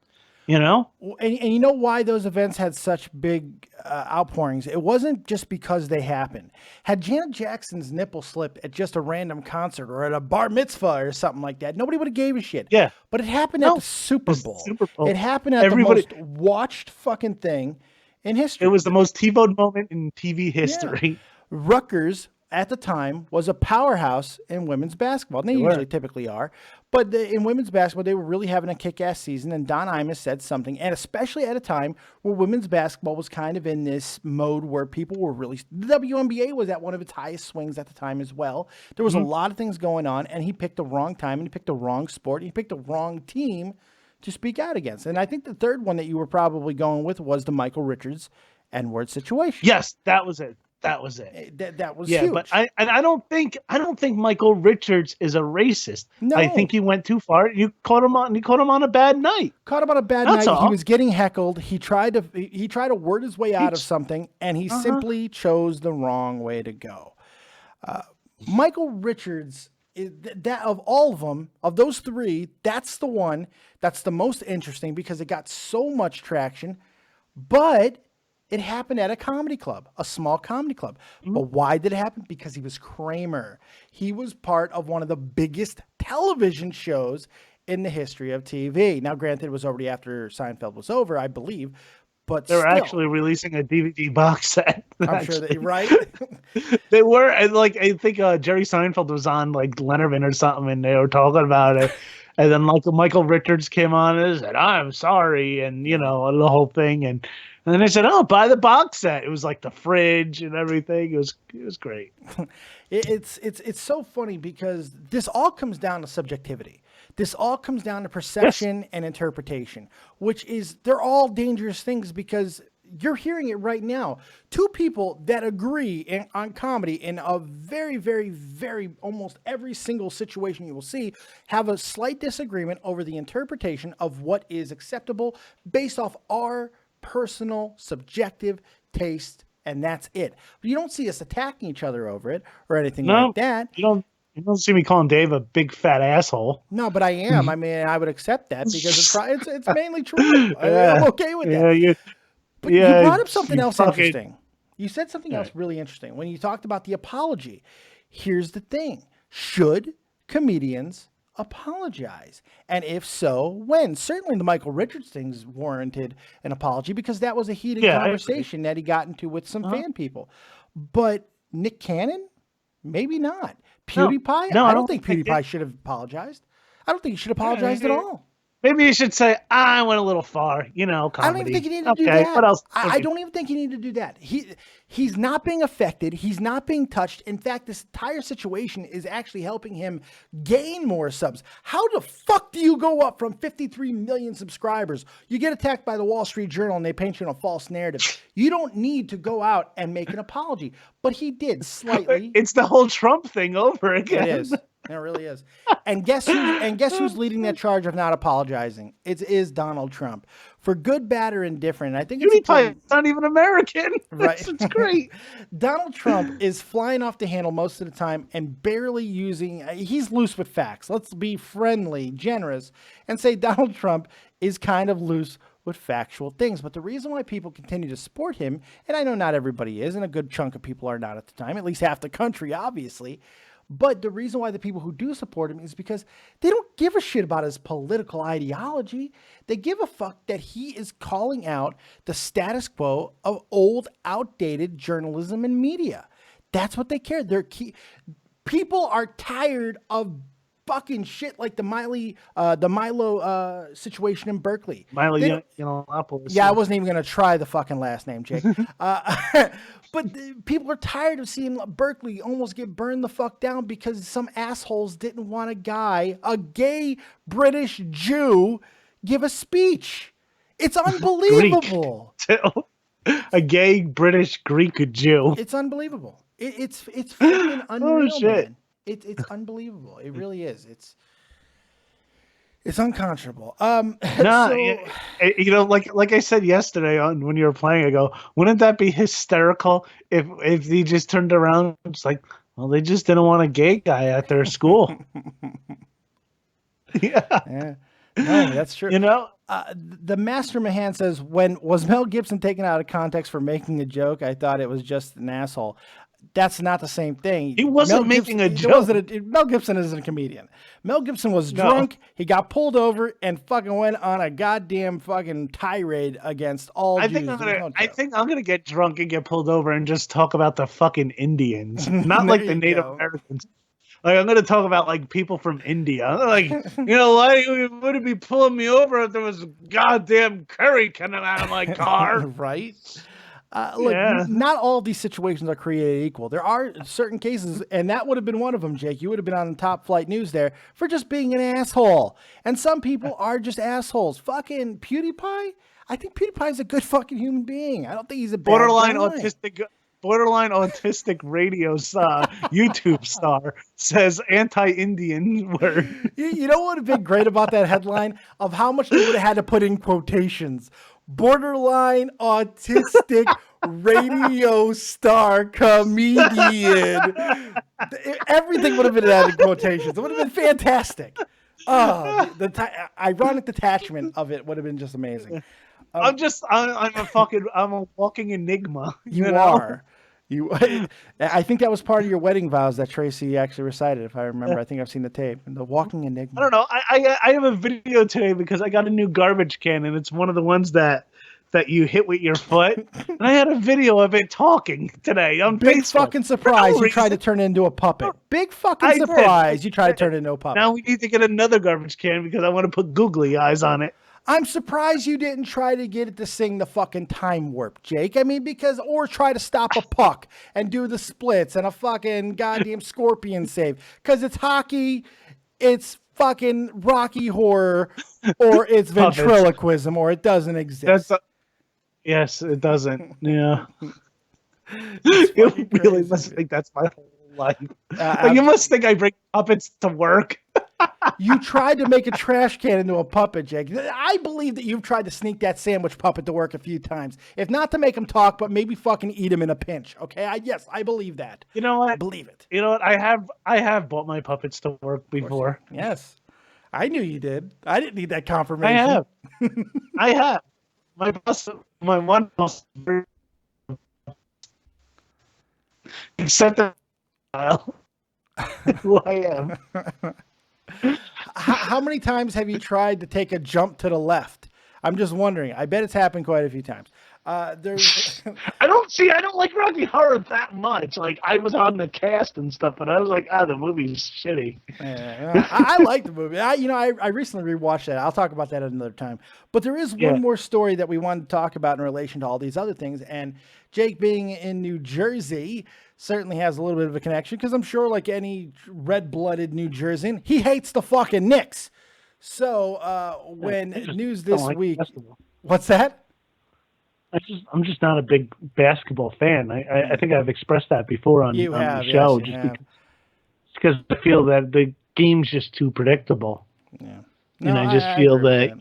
And you know why those events had such big outpourings? It wasn't just because they happened. Had Janet Jackson's nipple slip at just a random concert or at a bar mitzvah or something like that, nobody would have gave a shit. Yeah. But it happened at the Super Bowl. It happened at the most watched fucking thing in history. It was the most TiVoed moment in TV history. Yeah. Rutgers at the time was a powerhouse in women's basketball. And they usually typically are. But in women's basketball, they were really having a kick-ass season. And Don Imus said something, and especially at a time where women's basketball was kind of in this mode where people were really... The WNBA was at one of its highest swings at the time as well. There was a lot of things going on, and he picked the wrong time, and he picked the wrong sport, and he picked the wrong team to speak out against. And I think the third one that you were probably going with was the Michael Richards N-word situation. Yes, that was it. That was it. That was huge. But I don't think Michael Richards is a racist. No. I think he went too far. You caught him on a bad night. Caught him on a bad night. All. He was getting heckled. He tried to word his way out of something, and he simply chose the wrong way to go. Michael Richards, that of all of them, of those three, that's the one that's the most interesting because it got so much traction, but it happened at a comedy club, a small comedy club. But why did it happen? Because he was Kramer. He was part of one of the biggest television shows in the history of TV. Now, granted, it was already after Seinfeld was over, I believe. But they were actually releasing a DVD box set. I'm sure that you're right. They were, and like I think Jerry Seinfeld was on like Letterman or something, and they were talking about it. And then like Michael Richards came on and said, "I'm sorry," and the whole thing, and then they said, "Oh, buy the box set." It was like the fridge and everything. It was great. It's so funny because this all comes down to subjectivity. This all comes down to perception and interpretation, which is they're all dangerous things because you're hearing it right now. Two people that agree on comedy in a very, very, very almost every single situation you will see have a slight disagreement over the interpretation of what is acceptable based off our personal subjective taste, and that's it. But you don't see us attacking each other over it or anything like that. You don't see me calling Dave a big fat asshole. No, but I am. I mean, I would accept that because it's mainly true. I'm okay with that. But you brought up something else interesting. You said something else really interesting when you talked about the apology. Here's the thing. Should comedians apologize? And if so, when? Certainly the Michael Richards thing's warranted an apology because that was a heated conversation that he got into with some fan people. But Nick Cannon? Maybe not. PewDiePie? No, I don't think PewDiePie should have apologized. I don't think he should have apologized at all. Maybe you should say, I went a little far, comedy. I don't even think you need to do that. What else? I don't even think you need to do that. He's not being affected. He's not being touched. In fact, this entire situation is actually helping him gain more subs. How the fuck do you go up from 53 million subscribers? You get attacked by the Wall Street Journal and they paint you in a false narrative. You don't need to go out and make an apology. But he did slightly. It's the whole Trump thing over again. It is. It really is. And guess who's leading that charge of not apologizing? It is Donald Trump. For good, bad, or indifferent. I think it's not even American. Right. It's great. Donald Trump is flying off the handle most of the time and barely using. He's loose with facts. Let's be friendly, generous, and say Donald Trump is kind of loose with factual things. But the reason why people continue to support him, and I know not everybody is, and a good chunk of people are not at the time, at least half the country, obviously. But the reason why the people who do support him is because they don't give a shit about his political ideology. They give a fuck that he is calling out the status quo of old, outdated journalism and media. That's what they care. People are tired of fucking shit like the Milo situation in Berkeley. Milo Yiannopoulos. Yeah, I wasn't even going to try the fucking last name, Jake. But people are tired of seeing Berkeley almost get burned the fuck down because some assholes didn't want a gay British Jew, give a speech. It's unbelievable. A gay British Greek Jew. It's unbelievable. It's fucking unreal, shit. man. It's unbelievable. It really is. It's unconscionable. Like I said yesterday when you were playing, I go, wouldn't that be hysterical if he just turned around? It's like, well, they just didn't want a gay guy at their school. Yeah. No, that's true. The Master Mahan says, was Mel Gibson taken out of context for making a joke? I thought it was just an asshole. That's not the same thing. He wasn't making a joke. Mel Gibson isn't a comedian. Mel Gibson was drunk. He got pulled over and fucking went on a goddamn fucking tirade against all Jews. I think I'm gonna get drunk and get pulled over and just talk about the fucking Indians, not like the Native Americans. Like, I'm gonna talk about like people from India. Like, why would it be pulling me over if there was goddamn curry coming out of my car? Right. Look, not all of these situations are created equal. There are certain cases, and that would have been one of them, Jake. You would have been on top flight news there for just being an asshole. And some people are just assholes. Fucking PewDiePie? I think PewDiePie is a good fucking human being. I don't think he's a bad borderline guy. autistic radio YouTube star says anti-Indian word. You know what would have been great about that headline? Of how much they would have had to put in quotations. Borderline autistic radio star comedian. Everything would have been added in quotations. It would have been fantastic. The ironic detachment of it would have been just amazing. I'm a walking enigma. You are. I think that was part of your wedding vows that Tracy actually recited, if I remember. I think I've seen the tape. The walking enigma. I don't know. I have a video today because I got a new garbage can, and it's one of the ones that you hit with your foot. And I had a video of it talking today on Big Facebook. fucking surprise you tried to turn it into a puppet. Big fucking surprise you tried to turn it into a puppet. Now we need to get another garbage can because I want to put googly eyes on it. I'm surprised you didn't try to get it to sing the fucking time warp, Jake. I mean, or try to stop a puck and do the splits and a fucking goddamn scorpion save. Because it's hockey, it's fucking Rocky Horror, or it's ventriloquism, or it doesn't exist. Yes, it doesn't. Yeah. You really must think that's my whole life. You must think I bring puppets to work. You tried to make a trash can into a puppet, Jake. I believe that you've tried to sneak that sandwich puppet to work a few times. If not to make him talk, but maybe fucking eat him in a pinch. Okay? Yes, I believe that. You know what? I believe it. You know what? I have bought my puppets to work before. Yes. I knew you did. I didn't need that confirmation. I have. My one boss, except the who I am. How many times have you tried to take a jump to the left? I'm just wondering. I bet it's happened quite a few times. I don't like Rocky Horror that much. Like, I was on the cast and stuff, but I was like, the movie's shitty. Yeah, I like the movie. I recently rewatched that. I'll talk about that at another time. But there is one more story that we wanted to talk about in relation to all these other things. And Jake, being in New Jersey, certainly has a little bit of a connection, because I'm sure, like any red-blooded New Jerseyan, he hates the fucking Knicks. So when news this week, what's that? I'm just not a big basketball fan. I think I've expressed that before on the show. Yes, because I feel that the game's just too predictable. Yeah, and I just feel that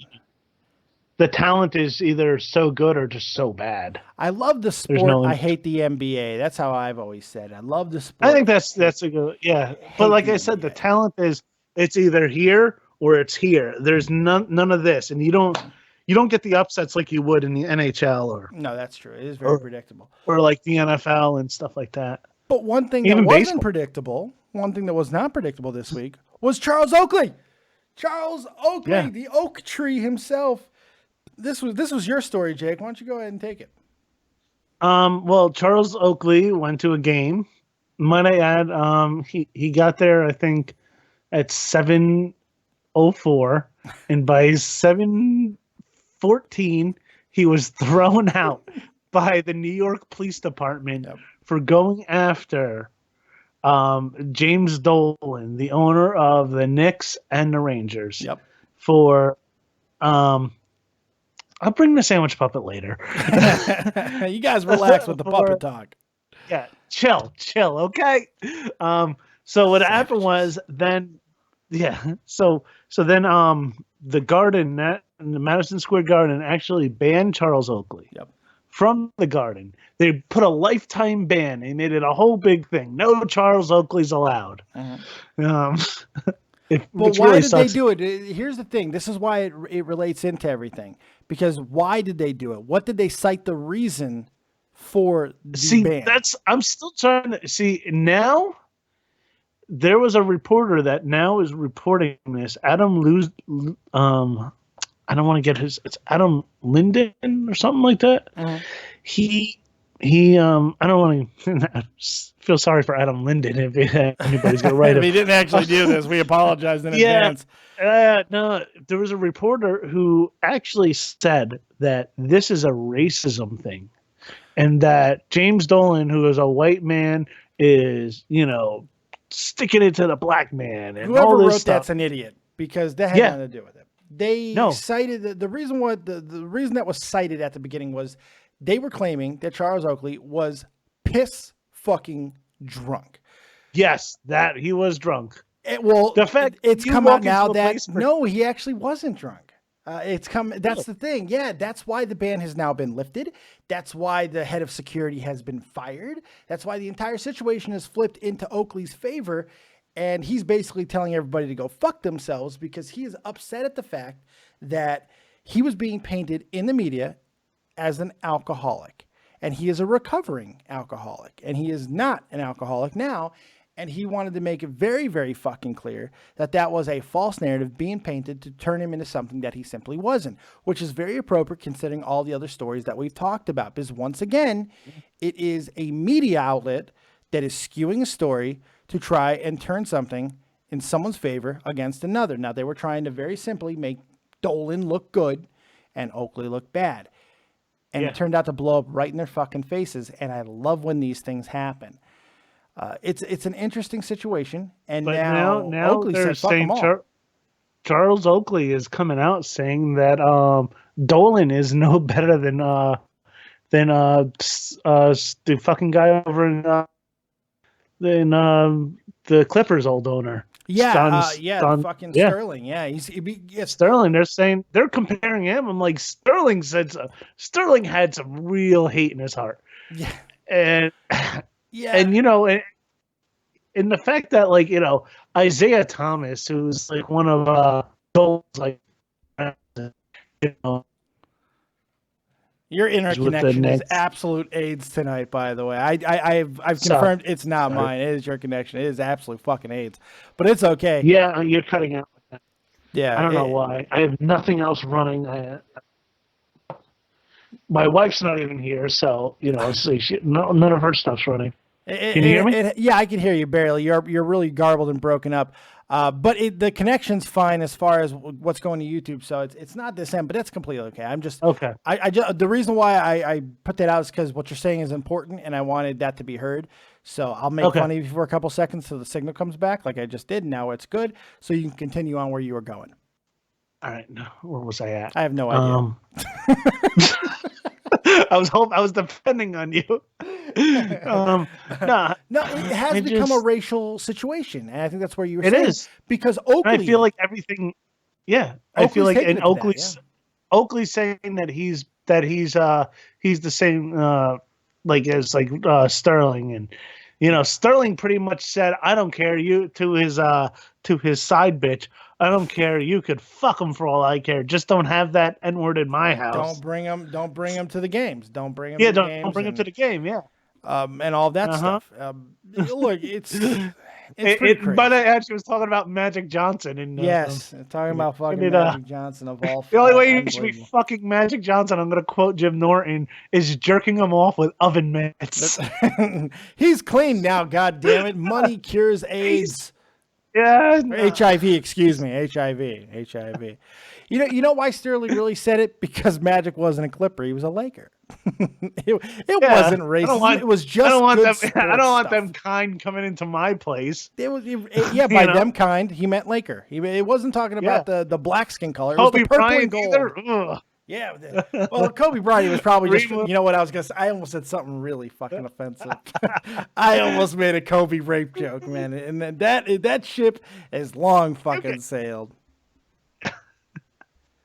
the talent is either so good or just so bad. I love the sport. I hate the NBA. That's how I've always said. I love the sport. I think that's a good, But like I said, the talent is, it's either here or it's here. There's none of this, and you don't get the upsets like you would in the NHL or. No, that's true. It is very predictable. Or like the NFL and stuff like that. But one thing that wasn't predictable, one thing that was not predictable this week was Charles Oakley. Charles Oakley, the oak tree himself. This was your story, Jake. Why don't you go ahead and take it? Well, Charles Oakley went to a game. Might I add, he got there, I think, at 7:04, and by 7:14, he was thrown out by the New York Police Department for going after James Dolan, the owner of the Knicks and the Rangers. For I'll bring the sandwich puppet later. You guys relax with the puppet talk. Yeah, chill, okay? So what happened was then, so then the Garden, the Madison Square Garden, actually banned Charles Oakley from the Garden. They put a lifetime ban. They made it a whole big thing. No Charles Oakley's allowed. But why did they do it? Here's the thing. This is why it relates into everything. Because why did they do it? What did they cite the reason for the ban? I'm still trying to see now. There was a reporter that now is reporting this. Adam I don't want to get his. It's Adam Linden or something like that. He. I don't want to feel sorry for Adam Linden if anybody's going to write him. He didn't actually do this. We apologize in advance. No, there was a reporter who actually said that this is a racism thing, and that James Dolan, who is a white man, is sticking it to the black man. And whoever all this wrote stuff. That's an idiot, because that had nothing to do with it. They cited the reason the reason that was cited at the beginning was they were claiming that Charles Oakley was piss fucking drunk. Yes, that he was drunk. It's come out now that no, he actually wasn't drunk. That's the thing. Yeah, that's why the ban has now been lifted. That's why the head of security has been fired. That's why the entire situation is flipped into Oakley's favor. And he's basically telling everybody to go fuck themselves because he is upset at the fact that he was being painted in the media as an alcoholic. And he is a recovering alcoholic. And he is not an alcoholic now. And he wanted to make it very, very fucking clear that that was a false narrative being painted to turn him into something that he simply wasn't, which is very appropriate considering all the other stories that we've talked about. Because once again, it is a media outlet that is skewing a story to try and turn something in someone's favor against another. Now, they were trying to very simply make Dolan look good and Oakley look bad. And it turned out to blow up right in their fucking faces. And I love when these things happen. It's an interesting situation. And now Oakley they're said, saying Charles Oakley is coming out saying that Dolan is no better than the fucking guy over in the Clippers' old owner. Fucking Sterling. Yeah, Sterling. They're comparing him. I'm like, Sterling had some real hate in his heart. Yeah, and and the fact that Isaiah Thomas, who's like one of Dolan's your interconnection is absolute AIDS tonight, by the way. I've confirmed it's not mine. It is your connection. It is absolute fucking AIDS. But it's okay. Yeah, you're cutting out. Yeah. I don't know why. I have nothing else running. My wife's not even here, so none of her stuff's running. Can you hear me? Yeah, I can hear you barely. You're really garbled and broken up. But the connection's fine as far as what's going to YouTube, so it's not this end, but that's completely okay. I'm just okay. The reason why I put that out is because what you're saying is important, and I wanted that to be heard. So I'll make fun of you for a couple seconds till the signal comes back, like I just did. Now it's good, so you can continue on where you were going. All right, where was I at? I have no idea. I was depending on you. No, it has become a racial situation, and I think that's where you were saying. It is because Oakley. And I feel like everything. Yeah, I feel like Oakley's saying that he's the same as Sterling, and Sterling pretty much said, "I don't care you," to his side bitch. I don't care. You could fuck him for all I care. Just don't have that N-word in my house. Don't bring him to the games. Don't bring him. Yeah, don't bring him to the game. Yeah. and all that stuff. Look, it's pretty crazy. But I actually was talking about Magic Johnson. And yes, talking about fucking it, Magic Johnson of all. The only way you should be fucking Magic Johnson, I'm going to quote Jim Norton, is jerking him off with oven mitts. He's clean now, God damn it. Money cures AIDS. Yeah. HIV, excuse me. HIV. You know why Sterling really said it? Because Magic wasn't a Clipper. He was a Laker. it wasn't racist. It was just I don't want them kind coming into my place. It was by them kind, he meant Laker. It wasn't talking about the black skin color. It was the purple and gold. Yeah. Well, Kobe Bryant was probably just, you know what I was going to say? I almost said something really fucking offensive. I almost made a Kobe rape joke, man. And that ship is long fucking sailed.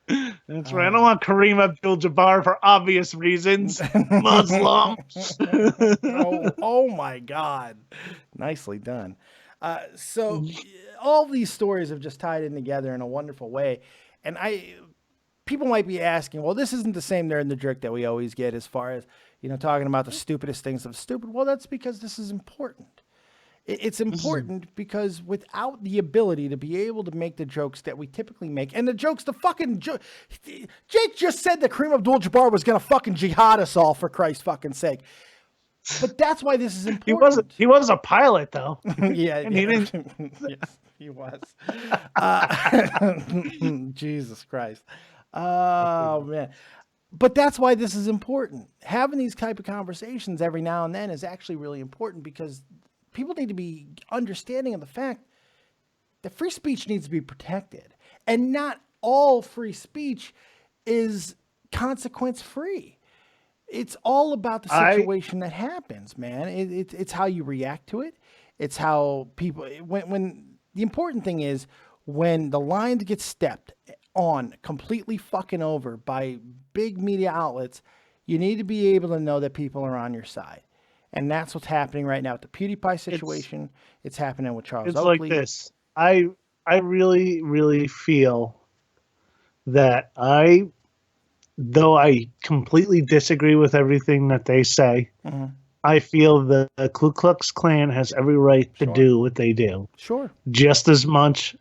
That's right. I don't want Kareem Abdul-Jabbar for obvious reasons. Muslims. oh my God. Nicely done. So all these stories have just tied in together in a wonderful way. And people might be asking, well, this isn't the same there in the jerk that we always get as far as, talking about the stupidest things of stupid. Well, that's because this is important. It's important because without the ability to be able to make the jokes that we typically make, and the jokes, Jake just said that Kareem Abdul-Jabbar was going to fucking jihad us all, for Christ's fucking sake. But that's why this is important. He was a pilot, though. Yeah. And he didn't. Yes, he was. Jesus Christ. Oh, man. But that's why this is important. Having these type of conversations every now and then is actually really important, because people need to be understanding of the fact that free speech needs to be protected. And not all free speech is consequence free. It's all about the situation that happens, man. It's how you react to it. It's how people, when the important thing is when the lines get stepped on completely fucking over by big media outlets, you need to be able to know that people are on your side. And that's what's happening right now with the PewDiePie situation. It's happening with Charles Oakley. It's like this. I really, really feel that though I completely disagree with everything that they say, I feel the Ku Klux Klan has every right to do what they do. Sure. Just as much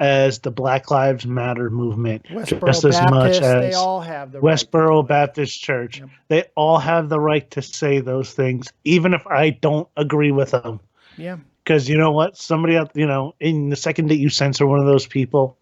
as the Black Lives Matter movement, Westboro just as Baptist, much as they all have the Westboro right Baptist Church. Yep. They all have the right to say those things, even if I don't agree with them. Yeah. Because you know what? Somebody out, in the second that you censor one of those people,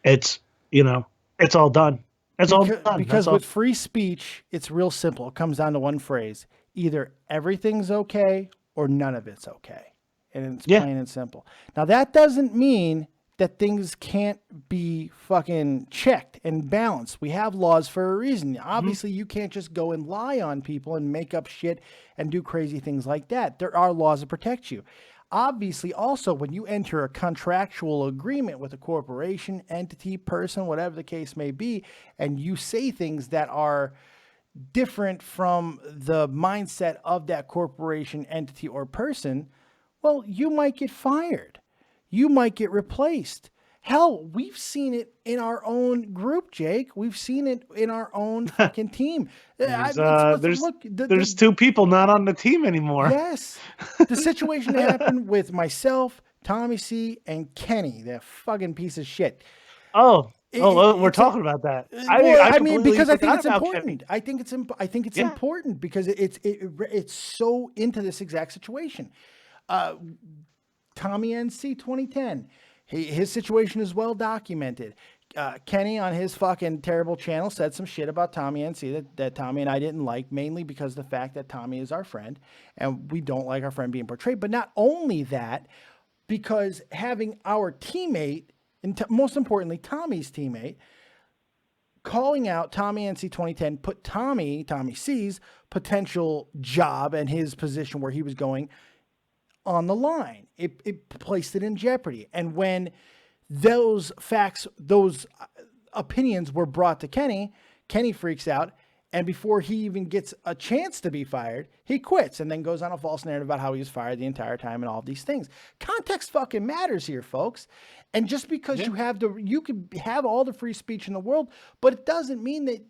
it's all done. All done. Because with free speech, it's real simple. It comes down to one phrase. Either everything's okay or none of it's okay. And it's plain and simple. Now, that doesn't mean that things can't be fucking checked and balanced. We have laws for a reason. Obviously, you can't just go and lie on people and make up shit and do crazy things like that. There are laws that protect you. Obviously, also, when you enter a contractual agreement with a corporation, entity, person, whatever the case may be, and you say things that are different from the mindset of that corporation, entity, or person, well, you might get fired. You might get replaced. Hell, we've seen it in our own group, Jake. We've seen it in our own fucking team. There's two people not on the team anymore. Yes. The situation happened with myself, Tommy C, and Kenny, that fucking piece of shit. We're talking about that. I mean, because I think it's important. I think it's important because it's so into this exact situation. Tommy NC 2010. His situation is well documented. Kenny on his fucking terrible channel said some shit about Tommy NC that Tommy and I didn't like, mainly because of the fact that Tommy is our friend and we don't like our friend being portrayed. But not only that, because having our teammate, and most importantly, Tommy's teammate, calling out Tommy NC 2010 put Tommy C's potential job and his position where he was going on the line. It placed it in jeopardy. And when those facts, those opinions were brought to Kenny, Kenny freaks out. And before he even gets a chance to be fired, he quits and then goes on a false narrative about how he was fired the entire time and all of these things. Context fucking matters here, folks. And just because you can have all the free speech in the world, but it doesn't mean that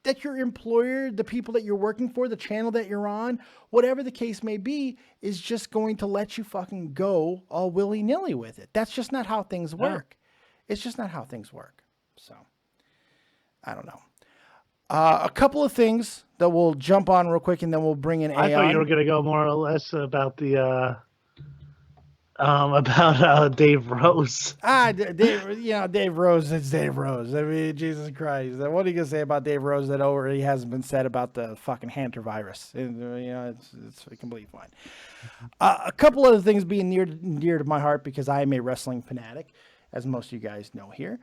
that your employer, the people that you're working for, the channel that you're on, whatever the case may be, is just going to let you fucking go all willy-nilly with it. That's just not how things work. It's just not how things work. So, I don't know. A couple of things that we'll jump on real quick, and then we'll bring in Aeon. I thought you were going to go more or less about the Dave Rose. Dave Rose. It's Dave Rose. I mean, Jesus Christ. What are you gonna say about Dave Rose that already hasn't been said about the fucking Hunter virus? It's completely fine. A couple other things being near to my heart because I am a wrestling fanatic, as most of you guys know here.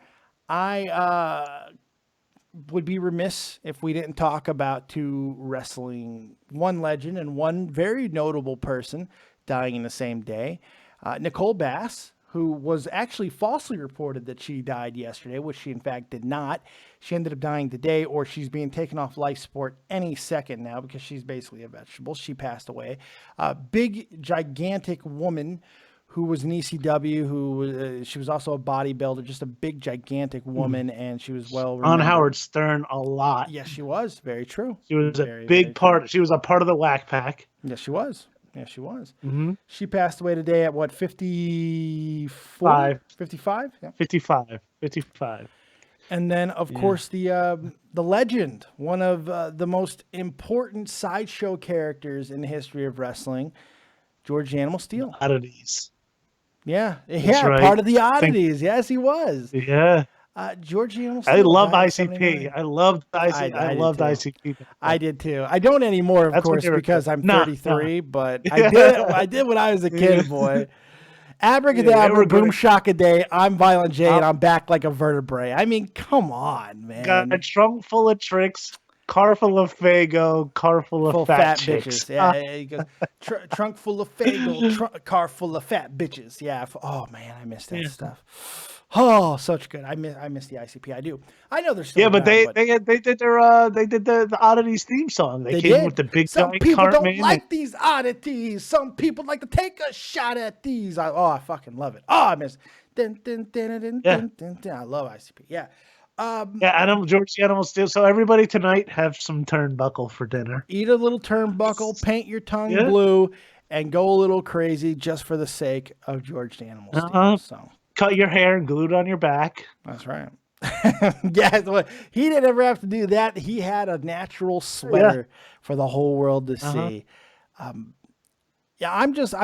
I would be remiss if we didn't talk about two wrestling, one legend and one very notable person dying in the same day. Nicole Bass, who was actually falsely reported that she died yesterday, which she in fact did not. She ended up dying today, or she's being taken off life support any second now because she's basically a vegetable. She passed away. Big, gigantic woman who was an ECW, she was also a bodybuilder, just a big, gigantic woman, and she was well remembered. On Howard Stern a lot. Yes, she was. Very true. She was a big part. She was a part of the Whack Pack. Yes, she was. Yeah, she was. Mm-hmm. She passed away today at what, 54? 55? Yeah. 55. And then, of course, the legend, one of the most important sideshow characters in the history of wrestling, George Animal Steel. Oddities. Yeah, right. Part of the oddities. Yes, he was. Yeah. George Animal Steel. I love ICP. I loved ICP. I did too. I don't anymore, of course, because I'm 33. But I did when I was a kid, boy. Abracadabra, boom shaka-day. I'm Violent J, and I'm back like a vertebrae. I mean, come on, man. Got a trunk full of tricks, car full of Fago, car full of fat chicks. Bitches. Yeah, he goes, trunk full of Fago, car full of fat bitches. Yeah. Oh man, I miss that stuff. Oh, such good. I miss the ICP. I do. I know they're still but they did the oddities theme song. They came with the big Some giant people cart don't like these oddities. Some people like to take a shot at these. I fucking love it. Oh, I miss. I love ICP. Yeah. George the Animal Steel. So everybody tonight have some turnbuckle for dinner. Eat a little turnbuckle, paint your tongue blue, and go a little crazy just for the sake of George the Animal Steel. So. Cut your hair and glue it on your back. That's right. Yeah, he didn't ever have to do that. He had a natural sweater for the whole world to see. I'm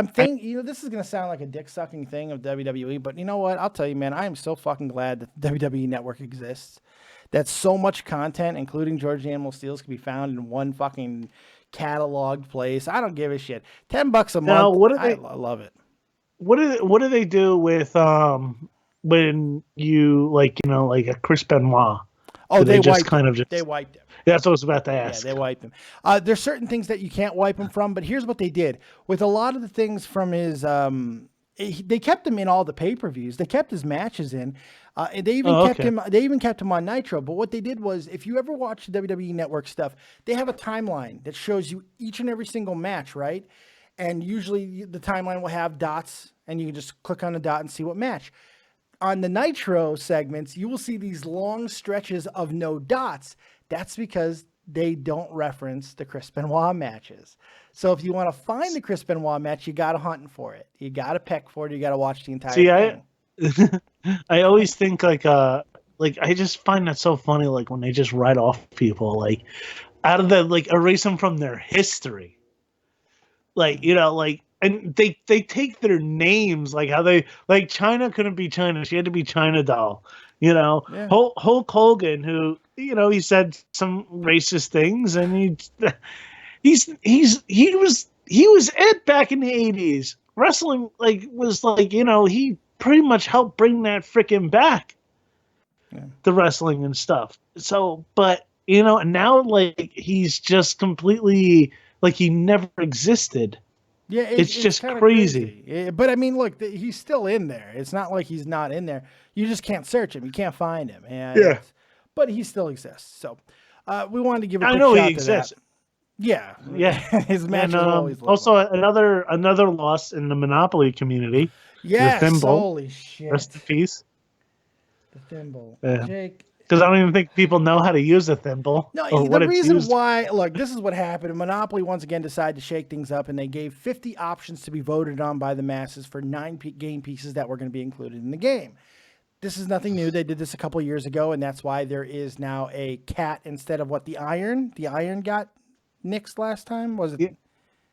thinking, this is going to sound like a dick sucking thing of WWE, but you know what? I'll tell you, man, I am so fucking glad that the WWE Network exists. That so much content, including George the Animal Steels, can be found in one fucking cataloged place. I don't give a shit. $10 a month. I love it. What do they do with when you like a Chris Benoit? Oh, they wiped him. That's what I was about to ask. Yeah, they wiped him. There's certain things that you can't wipe him from, but here's what they did with a lot of the things from his. They kept him in all the pay-per-views. They kept his matches in. And they even kept him. They even kept him on Nitro. But what they did was, if you ever watch the WWE Network stuff, they have a timeline that shows you each and every single match, right? And usually the timeline will have dots, and you can just click on a dot and see what match. On the Nitro segments, you will see these long stretches of no dots. That's because they don't reference the Chris Benoit matches. So if you want to find the Chris Benoit match, you got to hunt for it. You got to peck for it. You got to watch the entire thing. I always think I just find that so funny. Like when they just write off people, like out of erase them from their history. And they take their names, like how they, like China couldn't be China. She had to be China Doll, Hulk Hogan, who, he said some racist things, and he was it back in the 80s. Wrestling he pretty much helped bring that frickin' back. Yeah. The wrestling and stuff. So, but, now he's just completely, he never existed. Yeah, it's just crazy. Yeah, but I mean, look, he's still in there. It's not like he's not in there. You just can't search him. You can't find him. Yeah. But he still exists. So we wanted to give a quick shout he exists. To that. Yeah. Yeah. His match is always also another loss in the Monopoly community. Yes. The Thimble. Holy shit. Rest in peace. The Thimble. Yeah. Jake, Because I don't even think people know how to use a thimble No, or the what it's reason used. why, look, this is what happened. Monopoly once again decided to shake things up, and they gave 50 options to be voted on by the masses for 9 game pieces that were going to be included in the game. This is nothing new. They did this a couple years ago, and that's why there is now a cat instead of what, the iron? The iron got nixed last time? Was it? Yeah,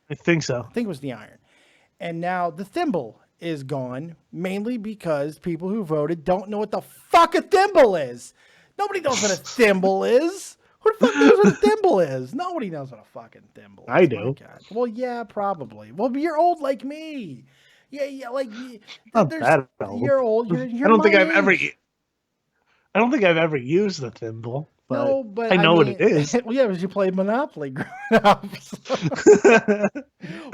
I think so. I think it was the iron. And now the thimble is gone, mainly because people who voted don't know what the fuck a thimble is. Nobody knows what a thimble is. Who the fuck knows what a thimble is? Nobody knows what a fucking thimble is. I do. Well, yeah, probably. Well, you're old like me. Yeah, like Not that old. You're old. You're I don't think my I've ever. age. I don't think I've ever used the thimble. But No, but I know mean, what it is. Well, yeah, because you played Monopoly growing up. So.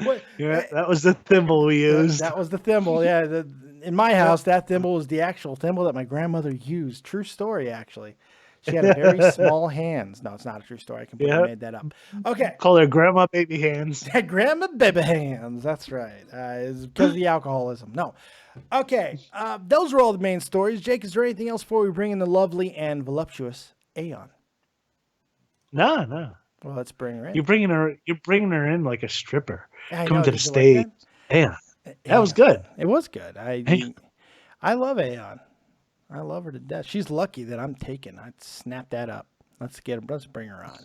What, Yeah, that was the thimble we used. That was the thimble. Yeah, in my house, that thimble was the actual thimble that my grandmother used. True story, actually. She had very small hands. No, it's not a true story. I completely made that up. Okay. Call her grandma baby hands. Grandma baby hands. That's right. It's because of the alcoholism. No. Okay. Those were all the main stories. Jake, is there anything else before we bring in the lovely and voluptuous Aeon? No. Well, let's bring her in. You're bringing her in like a stripper. I Come know, to the did you stage. like Yeah. That was good. It was good. I love Aeon. I love her to death. She's lucky that I'm taken. I'd snap that up. Let's bring her on.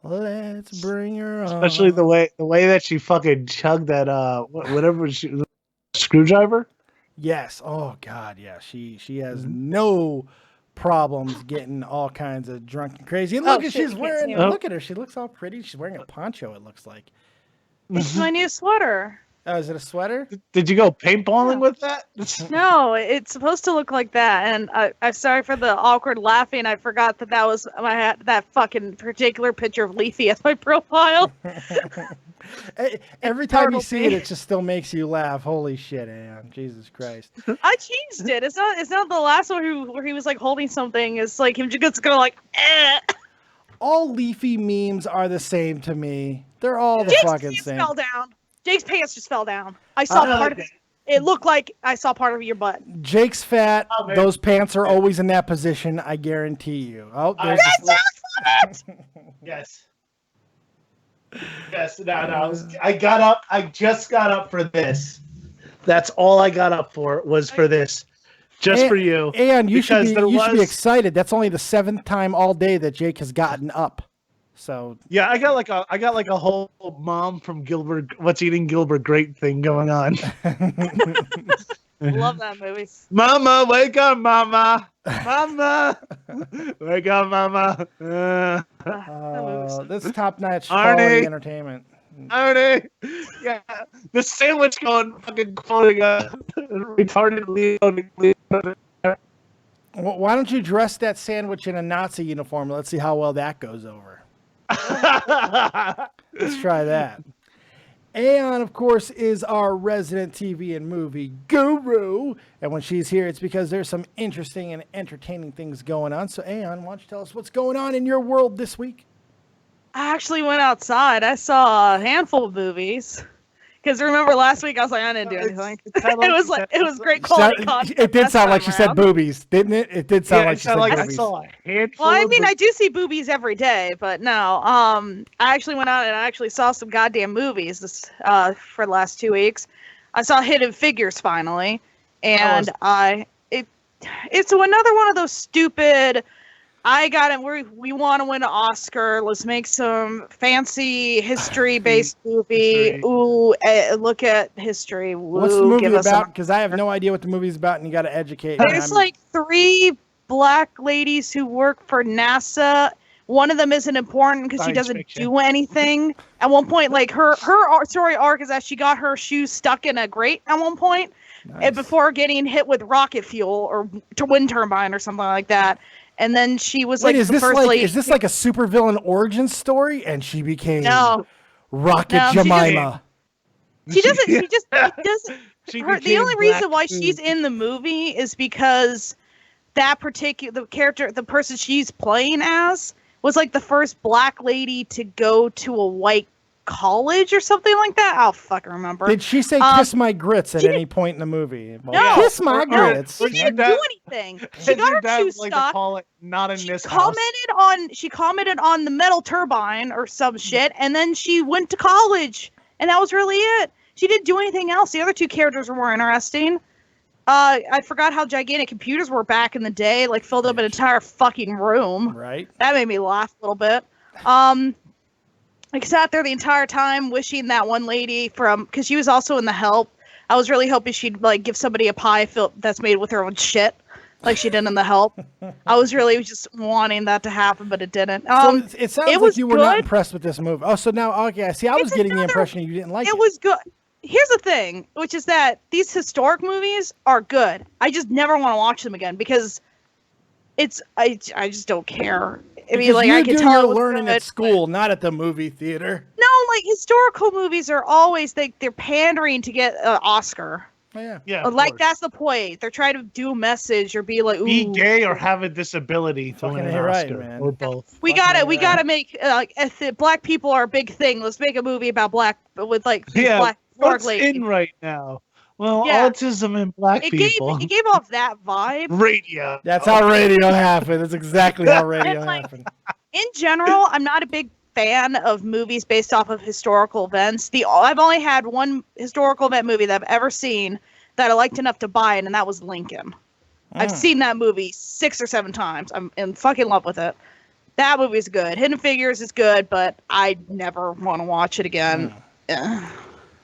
Let's bring her on. Especially the way that she fucking chugged that whatever screwdriver. Yes. Oh God. Yeah. She has no problems getting all kinds of drunk and crazy. And look at she's wearing. Look at her. She looks all pretty. She's wearing a poncho. It looks like. It's my new sweater. Oh, is it a sweater? Did you go paintballing with that? No, it's supposed to look like that. And I'm sorry for the awkward laughing. I forgot that was that fucking particular picture of Leafy as my profile. Every time you see it, it just still makes you laugh. Holy shit, Ann. Jesus Christ. I changed it. It's not the last one where he was like holding something. It's like him just going like, eh. All Leafy memes are the same to me. They're all the fucking same. Fell down. Jake's pants just fell down. I saw part of it. It looked like I saw part of your butt. Jake's fat. Oh, those pants are always in that position. I guarantee you. Oh, there's Yes. Yes. No. I got up. I just got up for this. That's all I got up for was for this. Just for you. And you should be excited. That's only the 7th time all day that Jake has gotten up. So yeah, I got like a whole mom from What's Eating Gilbert Grape thing going on. Love that movie. Mama, wake up, mama. Mama, wake up, mama. This top-notch quality entertainment. Arnie, yeah, the sandwich going fucking quoting retarded Leo. Well, why don't you dress that sandwich in a Nazi uniform? Let's see how well that goes over. Let's try that. Aeon, of course, is our resident TV and movie guru. And when she's here, it's because there's some interesting and entertaining things going on. So, Aeon, why don't you tell us what's going on in your world this week? I actually went outside. I saw a handful of movies. Because remember last week I was like, I didn't do anything. It was great quality content. It did sound like she said boobies, didn't it? It did sound like she said boobies. Well, I mean, I do see boobies every day, but no. I actually went out and I actually saw some goddamn movies for the last 2 weeks. I saw Hidden Figures finally, and it's another one of those stupid. I got it. We want to win an Oscar. Let's make some fancy history-based movie. Ooh, look at history. Ooh, what's the movie about? Because I have no idea what the movie's about, and you got to educate me. There's like 3 black ladies who work for NASA. One of them isn't important because she doesn't do anything. At one point, like her story arc is that she got her shoes stuck in a grate at one point, and before getting hit with rocket fuel or wind turbine or something like that. And then she was like the first lady. Is this like a supervillain origin story? And she became Rocket Jemima. She doesn't. She just doesn't. The only reason why she's in the movie is because that particular character, the person she's playing as, was like the first black lady to go to a white college or something like that. I'll fucking remember. Did she say "kiss my grits" at any point in the movie? No. Kiss my grits. She didn't do anything. She got her shoes like stuck. to call it not in She this house. commented on the metal turbine or some shit, and then she went to college, and that was really it. She didn't do anything else. The other two characters were more interesting. I forgot how gigantic computers were back in the day, like filled up an entire fucking room. Right. That made me laugh a little bit. I sat there the entire time wishing that one lady because she was also in The Help. I was really hoping she'd like give somebody a pie that's made with her own shit, like she did in The Help. I was really just wanting that to happen, but it didn't. So it sounds like you were not good. impressed with this movie. Oh, so now, okay, I see. I was getting the impression you didn't like it. It was good. Here's the thing, which is that these historic movies are good. I just never want to watch them again because I just don't care. I mean, like I can tell you're it was learning good, at school, not at the movie theater. No, like historical movies are always they're pandering to get an Oscar. Oh, Yeah. Like that's the point. They're trying to do a message or be like, ooh, Be gay or have a disability to win an right, Oscar, man. or both. we gotta make like if black people are a big thing. Let's make a movie about black with like black What's lady. in right now? Well, Yeah. autism and black people. It gave off that vibe. Radio. That's how radio happened. That's exactly how radio And, like, happened. In general, I'm not a big fan of movies based off of historical events. I've only had one historical event movie that I've ever seen that I liked enough to buy it, and that was Lincoln. I've seen that movie 6 or 7 times. I'm in fucking love with it. That movie is good. Hidden Figures is good, but I never want to watch it again.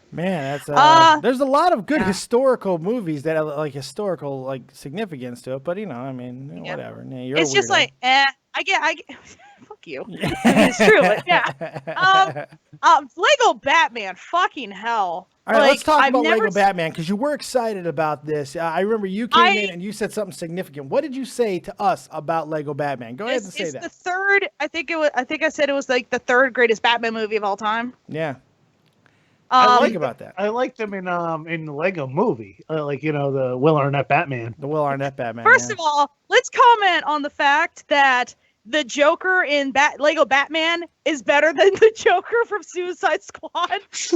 Man, that's there's a lot of good Yeah. historical movies that have like historical like significance to it, but you know, I mean, Yeah. whatever. Yeah, you're It's a just weirdo. like, I get fuck you. I mean, it's true, but yeah. Lego Batman, fucking hell. All right, let's talk I've about never Lego Batman because you were excited about this. I remember you came in and you said something significant. What did you say to us about Lego Batman? Go ahead and say It's that. the third. I think I said it was like the third greatest Batman movie of all time. Yeah. I Think about that. I liked them in the Lego movie, like the Will Arnett Batman. The Will Arnett Batman. First of all, let's comment on the fact that the Joker in Lego Batman is better than the Joker from Suicide Squad.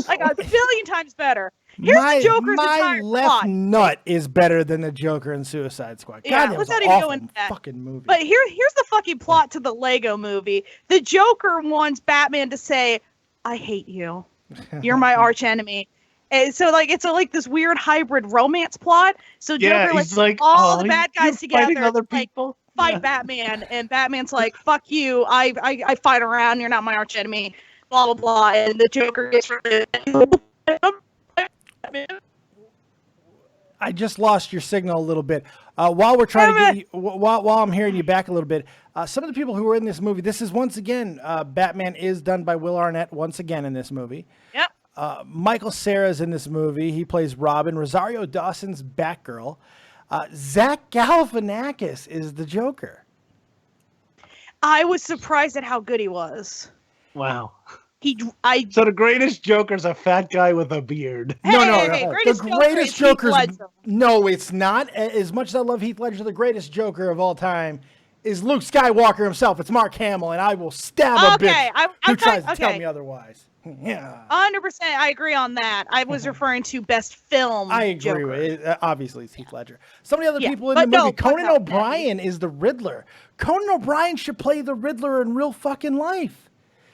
Like a billion times better. Here's the Joker's my entire left plot. nut is better than the Joker in Suicide Squad. God, Yeah, that let's was not an even go awful into that. fucking movie. But here's the fucking plot to the Lego movie. The Joker wants Batman to say, "I hate you. You're my arch enemy." And so like it's like this weird hybrid romance plot. So Joker he's like all "Oh, the bad you're guys together, fighting other like, people. fight Batman, and Batman's like, "Fuck you! I fight around. You're not my arch enemy." Blah blah blah. And the Joker gets rid of I just lost your signal a little bit. While we're trying to get you, while I'm hearing you back a little bit, some of the people who were in this movie, this is once again, Batman is done by Will Arnett once again in this movie. Yep. Michael Cera's in this movie. He plays Robin. Rosario Dawson's Batgirl. Zach Galifianakis is the Joker. I was surprised at how good he was. Wow. So the greatest Joker's a fat guy with a beard. Hey, greatest the greatest Joker is Heath Joker's Ledger. no, it's not. As much as I love Heath Ledger, the greatest Joker of all time is Luke Skywalker himself. It's Mark Hamill, and I will stab a bitch who tries to tell me otherwise. Yeah, 100%. I agree on that. I was referring to best film. I agree Joker. with it. Obviously, it's Heath Ledger. Some of the other Yeah, people in but the movie, no, Conan fuck O'Brien is the Riddler. Conan O'Brien should play the Riddler in real fucking life.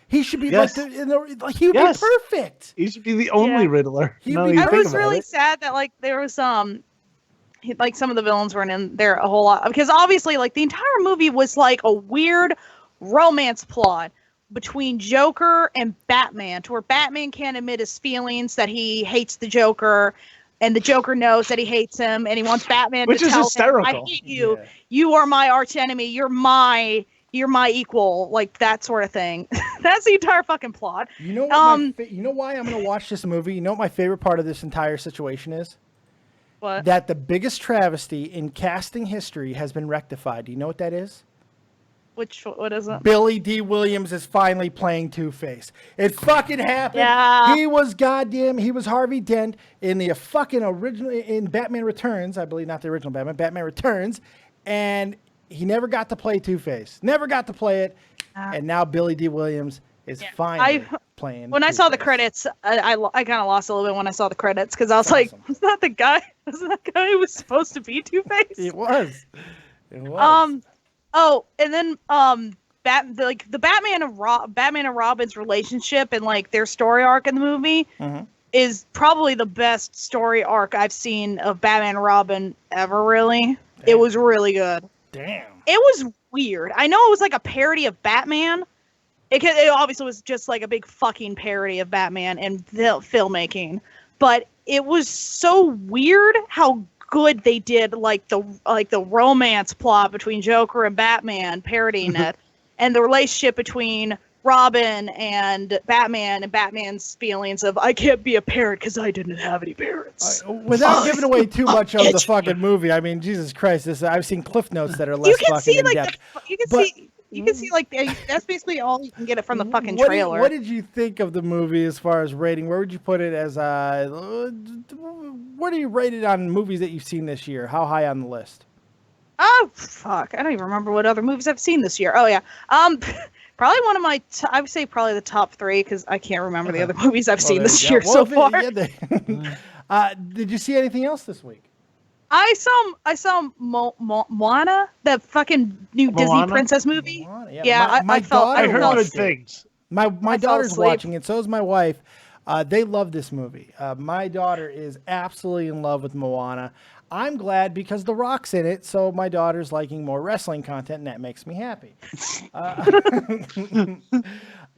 He should be Yes. like he would be perfect. He should be the only Riddler. He'd No, be- you I think was about really it. sad that like there was like some of the villains weren't in there a whole lot because obviously like the entire movie was like a weird romance plot between Joker and Batman to where Batman can't admit his feelings that he hates the Joker and the Joker knows that he hates him and he wants Batman Which to is tell him, hysterical. "I hate you. Yeah. You are my arch enemy. You're my equal," like that sort of thing. That's the entire fucking plot. You know what? You know why I'm going to watch this movie? You know what my favorite part of this entire situation is? What? That the biggest travesty in casting history has been rectified. Do you know what that is? What is it? Billy D. Williams is finally playing Two-Face. It fucking happened. Yeah. He was Harvey Dent in the fucking original, in Batman Returns, I believe, not the original Batman Returns, and he never got to play Two-Face. Never got to play it, and now Billy D. Williams is Yeah. finally playing. When I saw the Two-Face. credits, I kind of lost a little bit when I saw the credits because I was That's like, awesome. was that the guy? Was that the guy who was supposed to be Two-Face? It was. It was. Oh, and then the Batman and Robin's relationship and like their story arc in the movie is probably the best story arc I've seen of Batman and Robin ever. Really, Damn. It was really good. Damn. It was weird. I know it was like a parody of Batman. It obviously was just like a big fucking parody of Batman and filmmaking, but it was so weird how good they did like the romance plot between Joker and Batman, parodying it, and the relationship between Robin and Batman's feelings of I can't be a parent because I didn't have any parents. Without giving away too much of the fucking movie, I mean, Jesus Christ, I've seen cliff notes that are less fucking in depth. You can see like that's basically all you can get it from the fucking trailer. What did you think of the movie as far as rating? Where would you put it as? What do you rate it on movies that you've seen this year? How high on the list? Oh fuck! I don't even remember what other movies I've seen this year. Oh yeah, probably one of my. I would say probably the top 3 because I can't remember the other movies I've seen this year so far. Did you see anything else this week? I saw Moana, the fucking new Disney princess movie. Moana, yeah. My daughter I heard good things. My daughter's watching it. So is my wife. They love this movie. My daughter is absolutely in love with Moana. I'm glad because The Rock's in it, so my daughter's liking more wrestling content, and that makes me happy.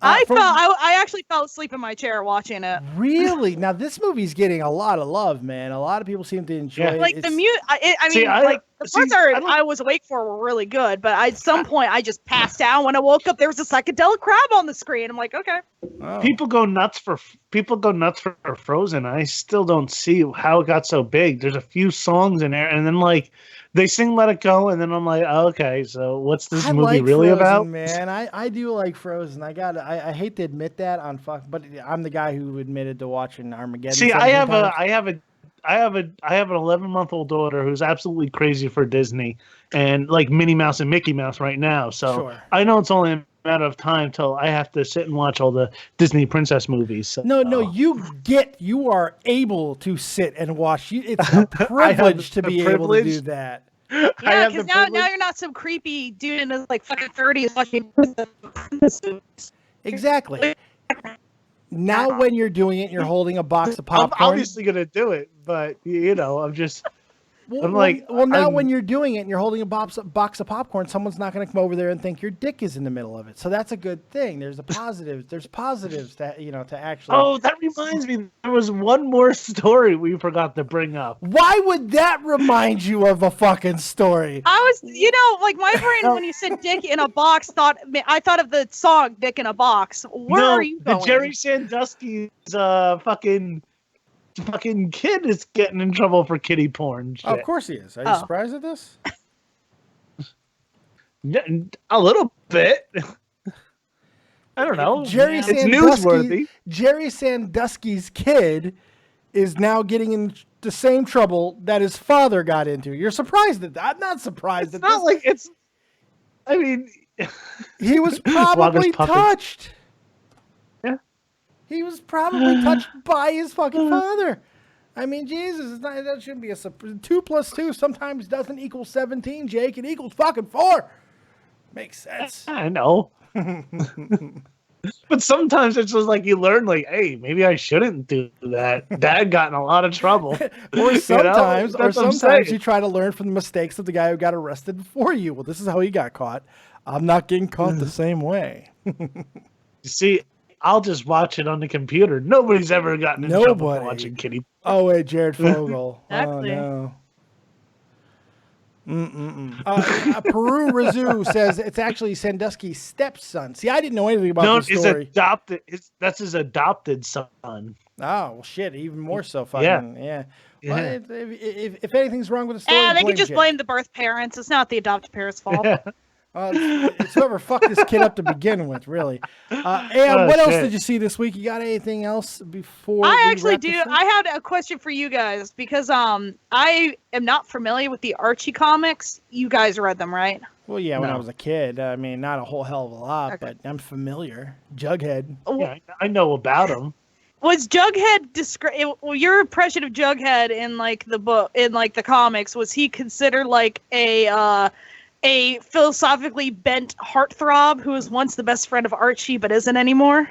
I actually fell asleep in my chair watching it. Really? Now this movie's getting a lot of love, man. A lot of people seem to enjoy it. Like the mute. The parts I was awake for were really good, but at some point I just passed out. When I woke up, there was a psychedelic crab on the screen. I'm like, okay. Oh. People go nuts for Frozen. I still don't see how it got so big. There's a few songs in there, and then like they sing "Let It Go," and then I'm like, oh, okay, so what's this movie like really Frozen, about? Man, I do like Frozen. I hate to admit that but I'm the guy who admitted to watching Armageddon. See, I have an 11-month-old daughter who's absolutely crazy for Disney and like Minnie Mouse and Mickey Mouse right now. So Sure. I know it's only a matter of time till I have to sit and watch all the Disney princess movies. So. No, you are able to sit and watch. It's a privilege to be able to do that. Yeah, because now you're not some creepy dude in his like fucking 30s watching. Exactly. Now, when you're doing it, you're holding a box of popcorn. I'm obviously gonna do it, but I'm just. When you're doing it and you're holding a box of popcorn, someone's not going to come over there and think your dick is in the middle of it. So that's a good thing. There's positives to actually. Oh, that reminds me. There was one more story we forgot to bring up. Why would that remind you of a fucking story? I was, like my brain when you said "dick in a box" I thought of the song "Dick in a Box." Where are you going? The Jerry Sandusky's fucking kid is getting in trouble for kiddie porn. Oh, of course he is. Are you surprised at this? A little bit. I don't know. It's newsworthy. Jerry Sandusky's kid is now getting in the same trouble that his father got into. You're surprised at that? I'm not surprised at this. I mean, he was probably touched. Yeah. He was probably touched by his fucking father. I mean, Jesus, that shouldn't be 2 + 2 sometimes doesn't equal 17, Jake. It equals fucking 4. Makes sense. I know. But sometimes it's just like you learn, like, hey, maybe I shouldn't do that. Dad got in a lot of trouble. Or sometimes you try to learn from the mistakes of the guy who got arrested before you. Well, this is how he got caught. I'm not getting caught the same way. You see, I'll just watch it on the computer. Nobody's ever gotten in trouble for watching kiddie. Oh, wait, Jared Fogle. Exactly. Oh, no. Peru Razoo says it's actually Sandusky's stepson. See, I didn't know anything about this story. That's his adopted son. Oh, well, shit, even more so. Fucking, yeah. Well, if anything's wrong with the story, they can just blame the birth parents. It's not the adopted parents' fault. It's whoever fucked this kid up to begin with, really. And what else did you see this week? You got anything else before? I actually do. I had a question for you guys because I am not familiar with the Archie comics. You guys read them, right? Well, yeah, when I was a kid. I mean, not a whole hell of a lot, but I'm familiar. Jughead. Yeah, I know about him. Was Jughead your impression of Jughead in like the book, in like the comics? Was he considered like a philosophically bent heartthrob who was once the best friend of Archie but isn't anymore?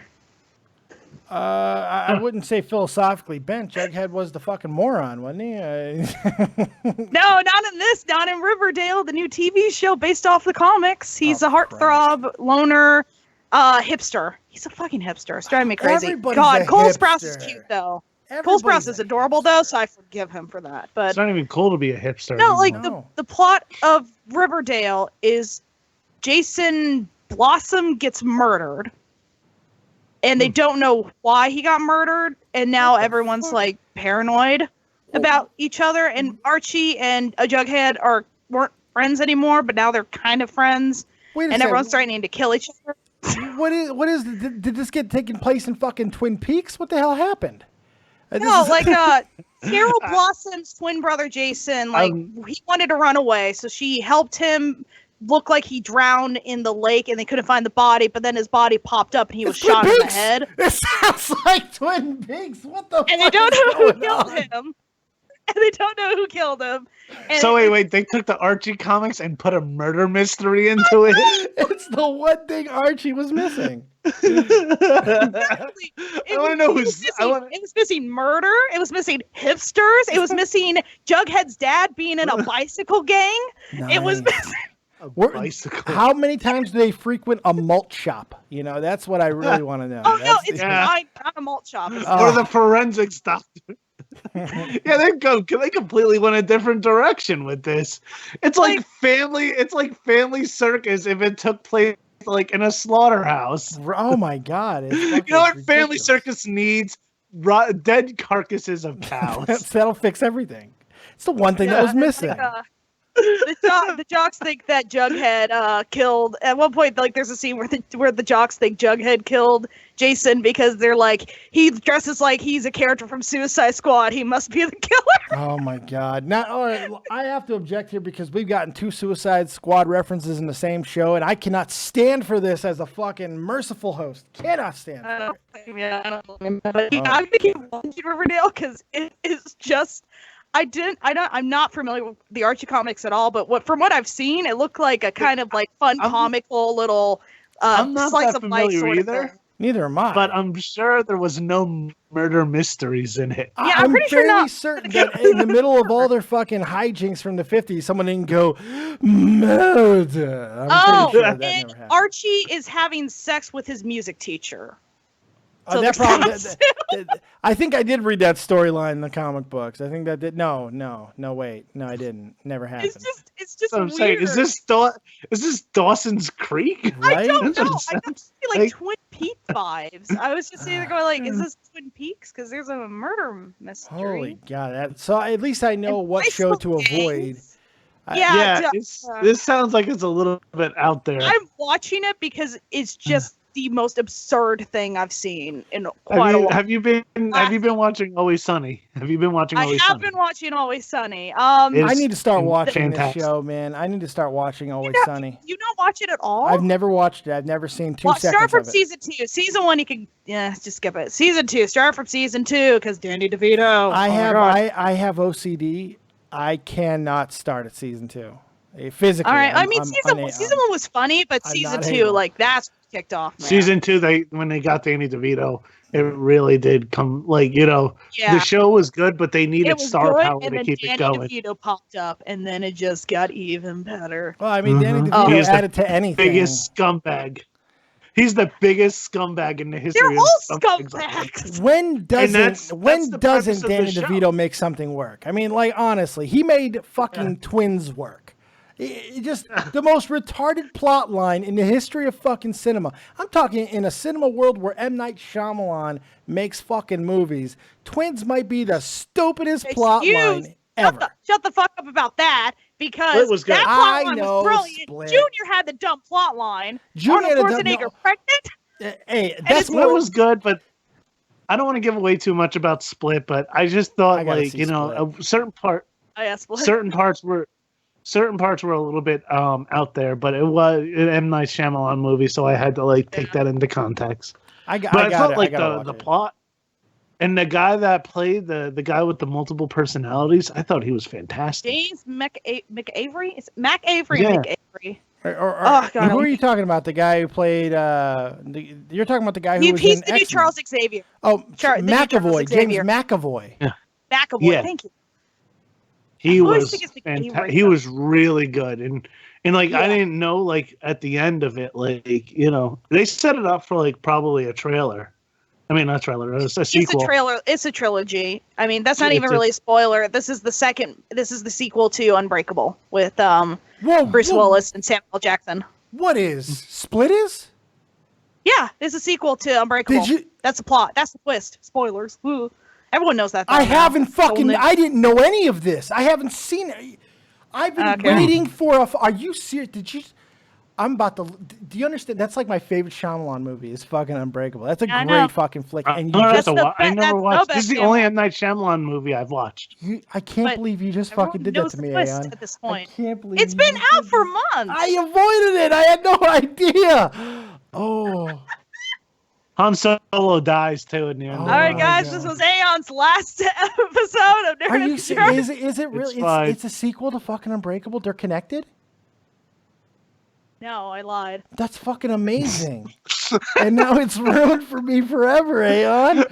I wouldn't say philosophically bent. Jughead was the fucking moron, wasn't he? No, not in this. Not in Riverdale, the new TV show based off the comics. He's a heartthrob, loner, hipster. He's a fucking hipster. It's driving me crazy. God, Cole Sprouse is cute though. Cole Sprouse is adorable though, so I forgive him for that. But it's not even cool to be a hipster. No, like the plot of Riverdale is Jason Blossom gets murdered. And they don't know why he got murdered, and now everyone's like paranoid about each other. And Archie and Jughead weren't friends anymore, but now they're kind of friends. And everyone's starting to kill each other. Did this get taken place in fucking Twin Peaks? What the hell happened? Carol Blossom's twin brother Jason, he wanted to run away, so she helped him look like he drowned in the lake and they couldn't find the body, but then his body popped up and he was shot in the head. It sounds like Twin Peaks. What the fuck? And they don't know who killed him. And they don't know who killed him. And so wait, they took the Archie comics and put a murder mystery into it? It's the one thing Archie was missing. Exactly. It was missing murder. It was missing hipsters. It was missing Jughead's dad being in a bicycle gang. Nice. It was missing... bicycle. How many times do they frequent a malt shop? You know, that's what I really want to know. It's not a malt shop. Or the forensics doctor. Yeah, they completely went a different direction with this. It's like family circus if it took place like in a slaughterhouse. Oh my god. You know what Family Circus needs? Dead carcasses of cows. That'll fix everything. It's the one thing that was missing. The jocks think that Jughead killed. At one point, like there's a scene where the jocks think Jughead killed Jason because they're like, he dresses like he's a character from Suicide Squad. He must be the killer. Oh my god! Now, all right, I have to object here because we've gotten 2 Suicide Squad references in the same show, and I cannot stand for this as a fucking merciful host. Cannot stand for it. I don't know. I'm thinking watching Riverdale because it is just. I'm not familiar with the Archie comics at all, but from what I've seen, it looked like a kind of like fun, comical little slice of life sort of thing. Neither am I. But I'm sure there was no murder mysteries in it. Yeah, I'm pretty sure not. Certain that in the middle of all their fucking hijinks from the 50s, someone didn't go, murder. I'm pretty sure that never happened. Archie is having sex with his music teacher. So I think I did read that storyline in the comic books. I think that did. No, wait. No, I didn't. Never happened. It's just I'm weird. saying, is this Dawson's Creek? Right? I don't know. I don't see like Twin Peaks vibes. I was just either going like, is this Twin Peaks? Because there's a murder mystery. Holy God. So at least I know what show to avoid. This sounds like it's a little bit out there. I'm watching it because it's just the most absurd thing I've seen in quite a while. Have you been watching Always Sunny? I have been watching Always Sunny. I need to start watching this show, man. I need to start watching Always Sunny. You don't watch it at all? I've never watched it. I've never seen 2 seconds start from of it. season 2. Season 1 you can just skip it. Season 2, start from season 2 because Danny DeVito. I have OCD. I cannot start at season 2. Physically. All right. I mean, season 1 was funny, but season 2, like that's what kicked off. Man. Season 2, when they got Danny DeVito, it really did come. Like the show was good, but they needed star power to keep it going. Danny DeVito popped up, and then it just got even better. Well, I mean, Danny DeVito added to anything. Biggest scumbag. He's the biggest scumbag in the history. They're all scumbags. When doesn't Danny DeVito make something work? I mean, like honestly, he made fucking Twins work. It just the most retarded plot line in the history of fucking cinema. I'm talking in a cinema world where M. Night Shyamalan makes fucking movies. Twins might be the stupidest plot line ever. Shut the fuck up about that, because Split was good. that plot line know, was brilliant. Split. Junior had the dumb plot line. Junior Arnold had a dumb- Schwarzenegger pregnant. Hey, it's that's Split was good, but I don't want to give away too much about Split. But I just thought, I gotta like, see you know, Split. a certain Split. certain parts were a little bit out there, but it was an M. Night Shyamalan movie, so I had to like take that into context. I Thought like gotta the watch it. plot and the guy that played the guy with the multiple personalities, I thought he was fantastic. James McAvery? Is it Mac Avery Yeah. or McAvery? Or, God, who are you talking about? The guy who played? You're talking about the guy who was He's in the new X-Men. Charles Xavier. Oh, the new Charles McAvoy, James Xavier. McAvoy. McAvoy, Yeah. thank you. He I always was think it's fantastic. McAvery, He though. was really good, and like I Yeah. didn't know, like at the end of it, like, you know, they set it up for like probably a trailer. I mean, not a trailer, it's a sequel. It's a trailer. It's a trilogy. I mean, that's not even It's a- really a spoiler. This is the sequel to Unbreakable with Bruce whoa. Willis and Samuel L. Jackson. What is Split is? Yeah, it's a sequel to Unbreakable. Did you? That's the plot. That's the twist. Spoilers. Woo. Everyone knows that. I though now. haven't fucking. Golden- I didn't know any of this. I haven't seen it. I've been Okay. waiting for a. Are you serious? Did you? I'm about to. Do you understand? That's like my favorite Shyamalan movie. Is fucking Unbreakable. That's a I know. great fucking flick. And you I just, that's never watched. the This is the best only M. Night Shyamalan movie I've watched. I can't But believe you just everyone fucking did that knows to the me, twist Aeon. at this I point. can't believe It's been you out did for that. months. I avoided it. I had no idea. Oh. Han Solo dies too in the end. Oh, All right, my guys, God. this was Aeon's last episode of Are you Nerd serious? Is it really? fine. It's a sequel to fucking Unbreakable. They're connected. No, I lied. That's fucking amazing. And now it's ruined for me forever, Aeon.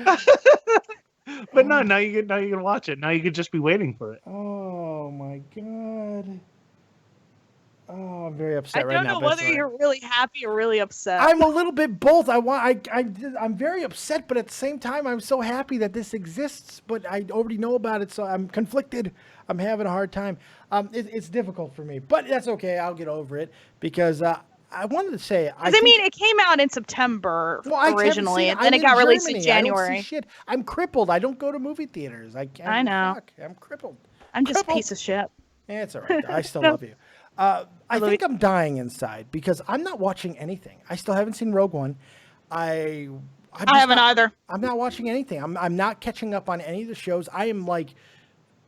But no, now you can watch it. Now you could just be waiting for it. Oh my god. Oh, I'm very I upset right don't now. know but it's whether all you're right. really happy or really upset. I'm a little bit both. I'm very upset, but at the same time, I'm so happy that this exists. But I already know about it, so I'm conflicted. I'm having a hard time. It's difficult for me, but that's okay. I'll get over it because I wanted to say. I mean, it came out in September originally, and then it got released in January. I don't see shit. I'm crippled. I don't go to movie theaters. I can't. I know. Fuck. I'm crippled. I'm just a Crippled. piece of shit. Yeah, it's all right. I still love you. I think I'm dying inside because I'm not watching anything. I still haven't seen Rogue One. I haven't either. I'm not watching anything. I'm not catching up on any of the shows. I am like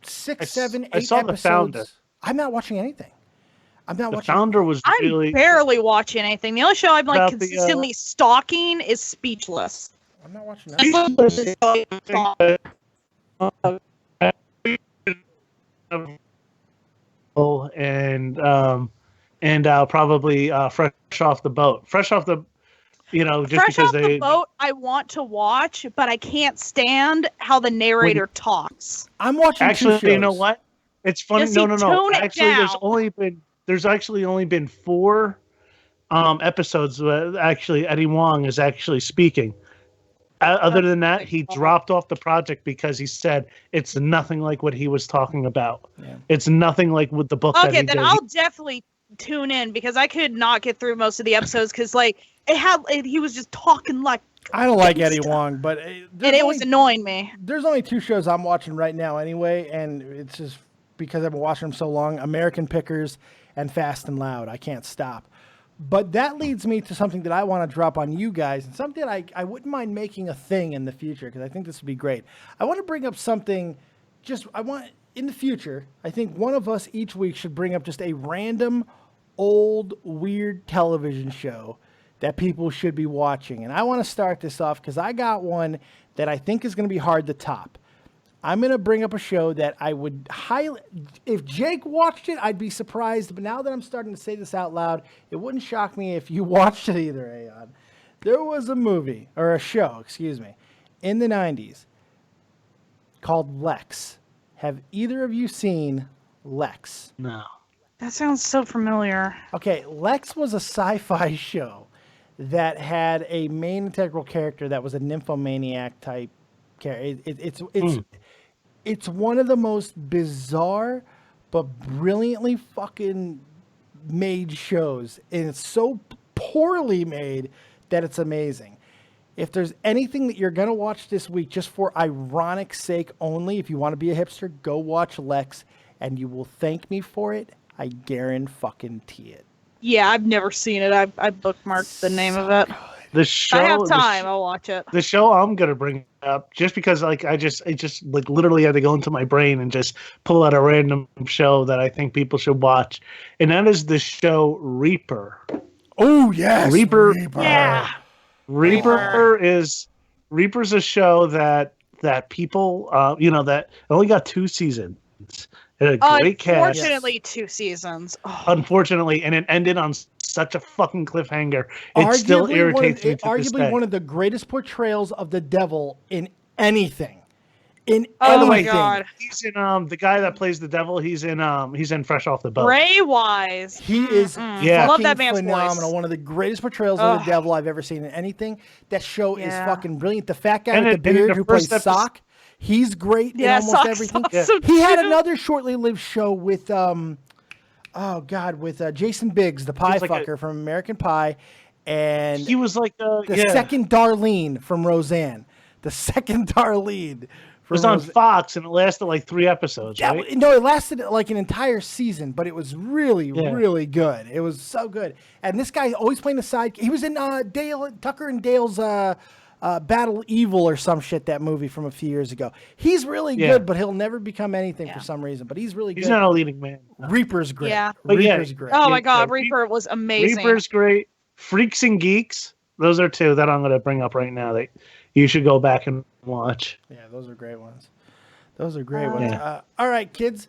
6, 7, 8 I saw episodes. The Founder. I'm not watching anything. I'm not The watching. Founder was I'm really. barely watching anything. The only show I'm like About the, consistently stalking is Speechless. I'm not watching that. And probably fresh off the boat. Fresh off the, you know, just Fresh because off the boat, I want to watch, but I can't stand how the narrator talks. I'm watching Actually, two shows. you know what? It's funny. Jesse, No. tone it Actually, down. there's actually only been 4 episodes where actually Eddie Wong is actually speaking. Other than that, he dropped off the project because he said it's nothing like what he was talking about. Yeah. It's nothing like with the book that Okay, he then did. I'll definitely tune in because I could not get through most of the episodes because like he was just talking like, I don't like Eddie Gangsta. Wong, but and it was annoying me. there's only 2 shows I'm watching right now anyway, and it's just because I've been watching them so long. American Pickers and Fast and Loud. I can't stop. But that leads me to something that I want to drop on you guys, and something that I wouldn't mind making a thing in the future, because I think this would be great. I want to bring up something, in the future, I think one of us each week should bring up just a random, old, weird television show that people should be watching. And I want to start this off, because I got one that I think is going to be hard to top. I'm going to bring up a show that I would highly... If Jake watched it, I'd be surprised. But now that I'm starting to say this out loud, it wouldn't shock me if you watched it either, Aeon. There was a show, in the 90s called Lex. Have either of you seen Lex? No. That sounds so familiar. Okay, Lex was a sci-fi show that had a main integral character that was a nymphomaniac type character. It's one of the most bizarre but brilliantly fucking made shows, and it's so poorly made that it's amazing. If there's anything that you're going to watch this week, just for ironic sake only, if you want to be a hipster, go watch Lex, and you will thank me for it. I guarantee it. Yeah, I've never seen it. I bookmarked the name of it. The show. I have time. I'll watch it. The show I'm gonna bring up just because like it just like literally had to go into my brain and just pull out a random show that I think people should watch, and that is the show Reaper. Oh yes, Reaper. Yeah. Reaper's a show that people that only got 2 seasons. It had a great cast. Unfortunately, 2 seasons. Oh. Unfortunately, and it ended on such a fucking cliffhanger. It still irritates me to this day. Arguably one of the greatest portrayals of the devil in anything. Oh my god! He's in the guy that plays the devil. He's in Fresh Off the Boat. Ray Wise. He is I love that man's phenomenal. voice. One of the greatest portrayals of the devil I've ever seen in anything. That show is fucking brilliant. The fat guy with the beard who plays Sock. He's great in almost everything. Awesome he had another shortly lived show with Jason Biggs, the pie fucker from American Pie, and he was like the second Darlene from Roseanne. The second Darlene. It was on Fox, and it lasted like 3 episodes, right? No, it lasted like an entire season, but it was really, really good. It was so good. And this guy always playing the side. He was in Tucker and Dale's Battle Evil or some shit, that movie from a few years ago. He's really good, but he'll never become anything for some reason. But he's really good. He's not a leading man. No. Reaper's great. Yeah. Reaper's great. Oh my god, Reaper was amazing. Reaper's great. Freaks and Geeks. Those are 2 that I'm going to bring up right now that you should go back and watch. Yeah, those are great ones. Those are great ones. All right, kids.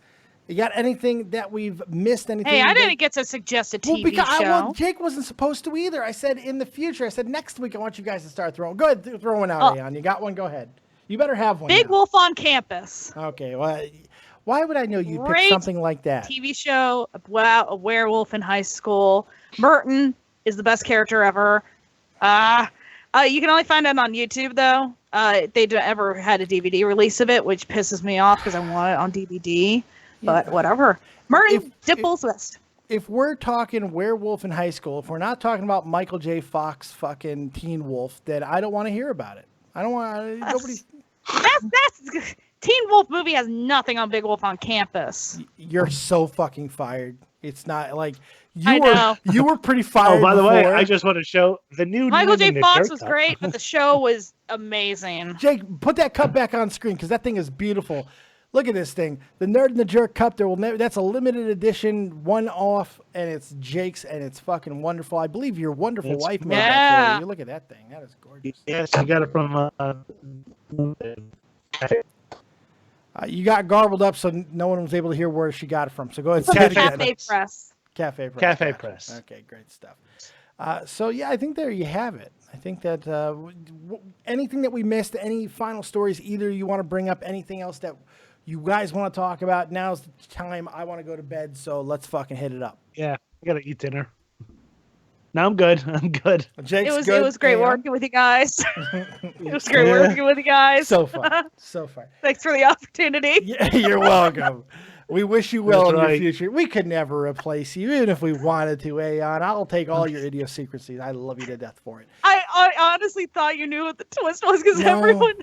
You got anything that we've missed? Anything? Hey, I didn't get to suggest a TV show. Well, Jake wasn't supposed to either. I said in the future. I said next week I want you guys to start throwing. Go ahead, throw one out, Aeon. You got one? Go ahead. You better have one. Big Wolf on Campus. Okay. Well, why would I know you'd pick something like that? TV show about a werewolf in high school. Merton is the best character ever. You can only find it on YouTube though. They don't ever had a DVD release of it, which pisses me off because I want it on DVD. But whatever. Merton, Dipple's list. If we're talking werewolf in high school, if we're not talking about Michael J. Fox fucking Teen Wolf, then I don't want to hear about it. I don't want nobody. That's Teen Wolf movie has nothing on Big Wolf on Campus. You're so fucking fired. It's not like you were pretty fired. Oh, by the way, I just want to show the new Michael J. Fox was great, but the show was amazing. Jake, put that cup back on screen because that thing is beautiful. Look at this thing. The Nerd and the Jerk cup. That's a limited edition, one off, and it's Jake's, and it's fucking wonderful. I believe your wonderful wife made that for you. Look at that thing. That is gorgeous. Yes, you got it from. You got garbled up, so no one was able to hear where she got it from. So go ahead and say it again. Cafe Press. Cafe Press. Cafe Press. Okay, great stuff. So yeah, I think there you have it. I think that anything that we missed, any final stories, either you want to bring up anything else that you guys want to talk about, now's the time. I want to go to bed, so let's fucking hit it up. Yeah, I gotta eat dinner. No, I'm good. I'm good. Jake's It was great working with you guys. It was great working with you guys. So fun. So fun. Thanks for the opportunity. Yeah, you're welcome. We wish you well in your future. We could never replace you, even if we wanted to, Aeon. I'll take all your idiosyncrasies. I love you to death for it. I honestly thought you knew what the twist was because everyone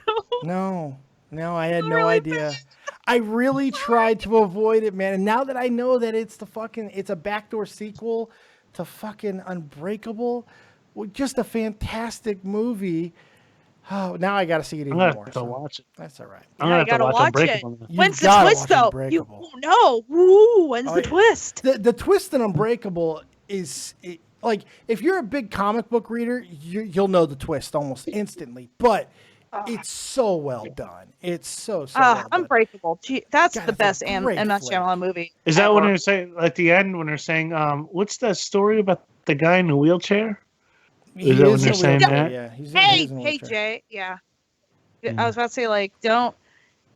knows. No, I had no idea. I really tried to avoid it, man. And now that I know that it's it's a backdoor sequel to fucking Unbreakable, just a fantastic movie. Oh, now I got to see it even more. I'm gonna have to watch it. That's all right. I'm gonna have to watch Unbreakable. When's the twist, though? When's the twist? The twist in Unbreakable is like if you're a big comic book reader, you'll know the twist almost instantly. But it's so well done. It's so well done. Unbreakable. Gee, that's the best M. Night Shyamalan movie. Is that when they're saying at the end when they're saying, "What's that story about the guy in the wheelchair"? Is that when they're saying that? Yeah. Hey, Jay. Yeah. I was about to say like, don't.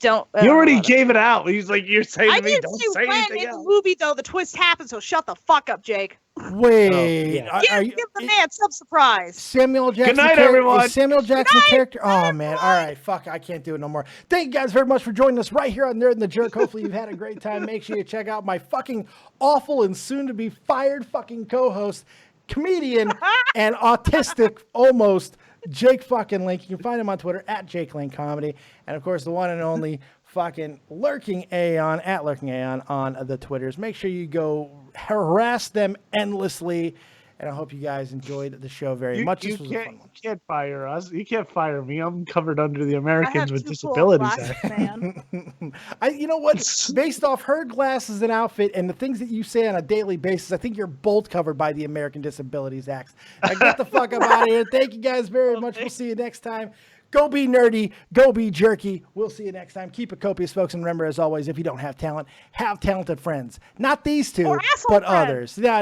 You already gave it out. He's like, you're saying to me, don't say anything else. In the movie, though, the twist happens, so shut the fuck up, Jake. Wait. Give the man some surprise. Samuel Jackson. Good night, everyone. Samuel Jackson character. Oh, man. All right. Fuck. I can't do it no more. Thank you guys very much for joining us right here on Nerd and the Jerk. Hopefully you've had a great time. Make sure you check out my fucking awful and soon to be fired fucking co-host, comedian, and autistic almost Jake fucking Link. You can find him on Twitter at Jake Link Comedy. And of course, the one and only fucking Lurking Aeon at Lurking Aeon on the Twitters. Make sure you go harass them endlessly. And I hope you guys enjoyed the show very much. This was a fun one. You can't fire us. You can't fire me. I'm covered under the I Americans have with two Disabilities full Act. glasses, man. You know what? Based off her glasses and outfit and the things that you say on a daily basis, I think you're both covered by the American Disabilities Act. Now get the fuck up out of here. Thank you guys very much. We'll see you next time. Go be nerdy. Go be jerky. We'll see you next time. Keep it copious, folks. And remember, as always, if you don't have talent, have talented friends. Not these two, but others. No.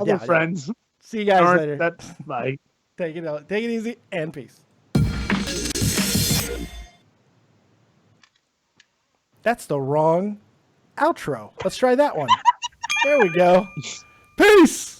Other friends. See you guys later. Bye. Take it easy, and peace. That's the wrong outro. Let's try that one. There we go. Peace.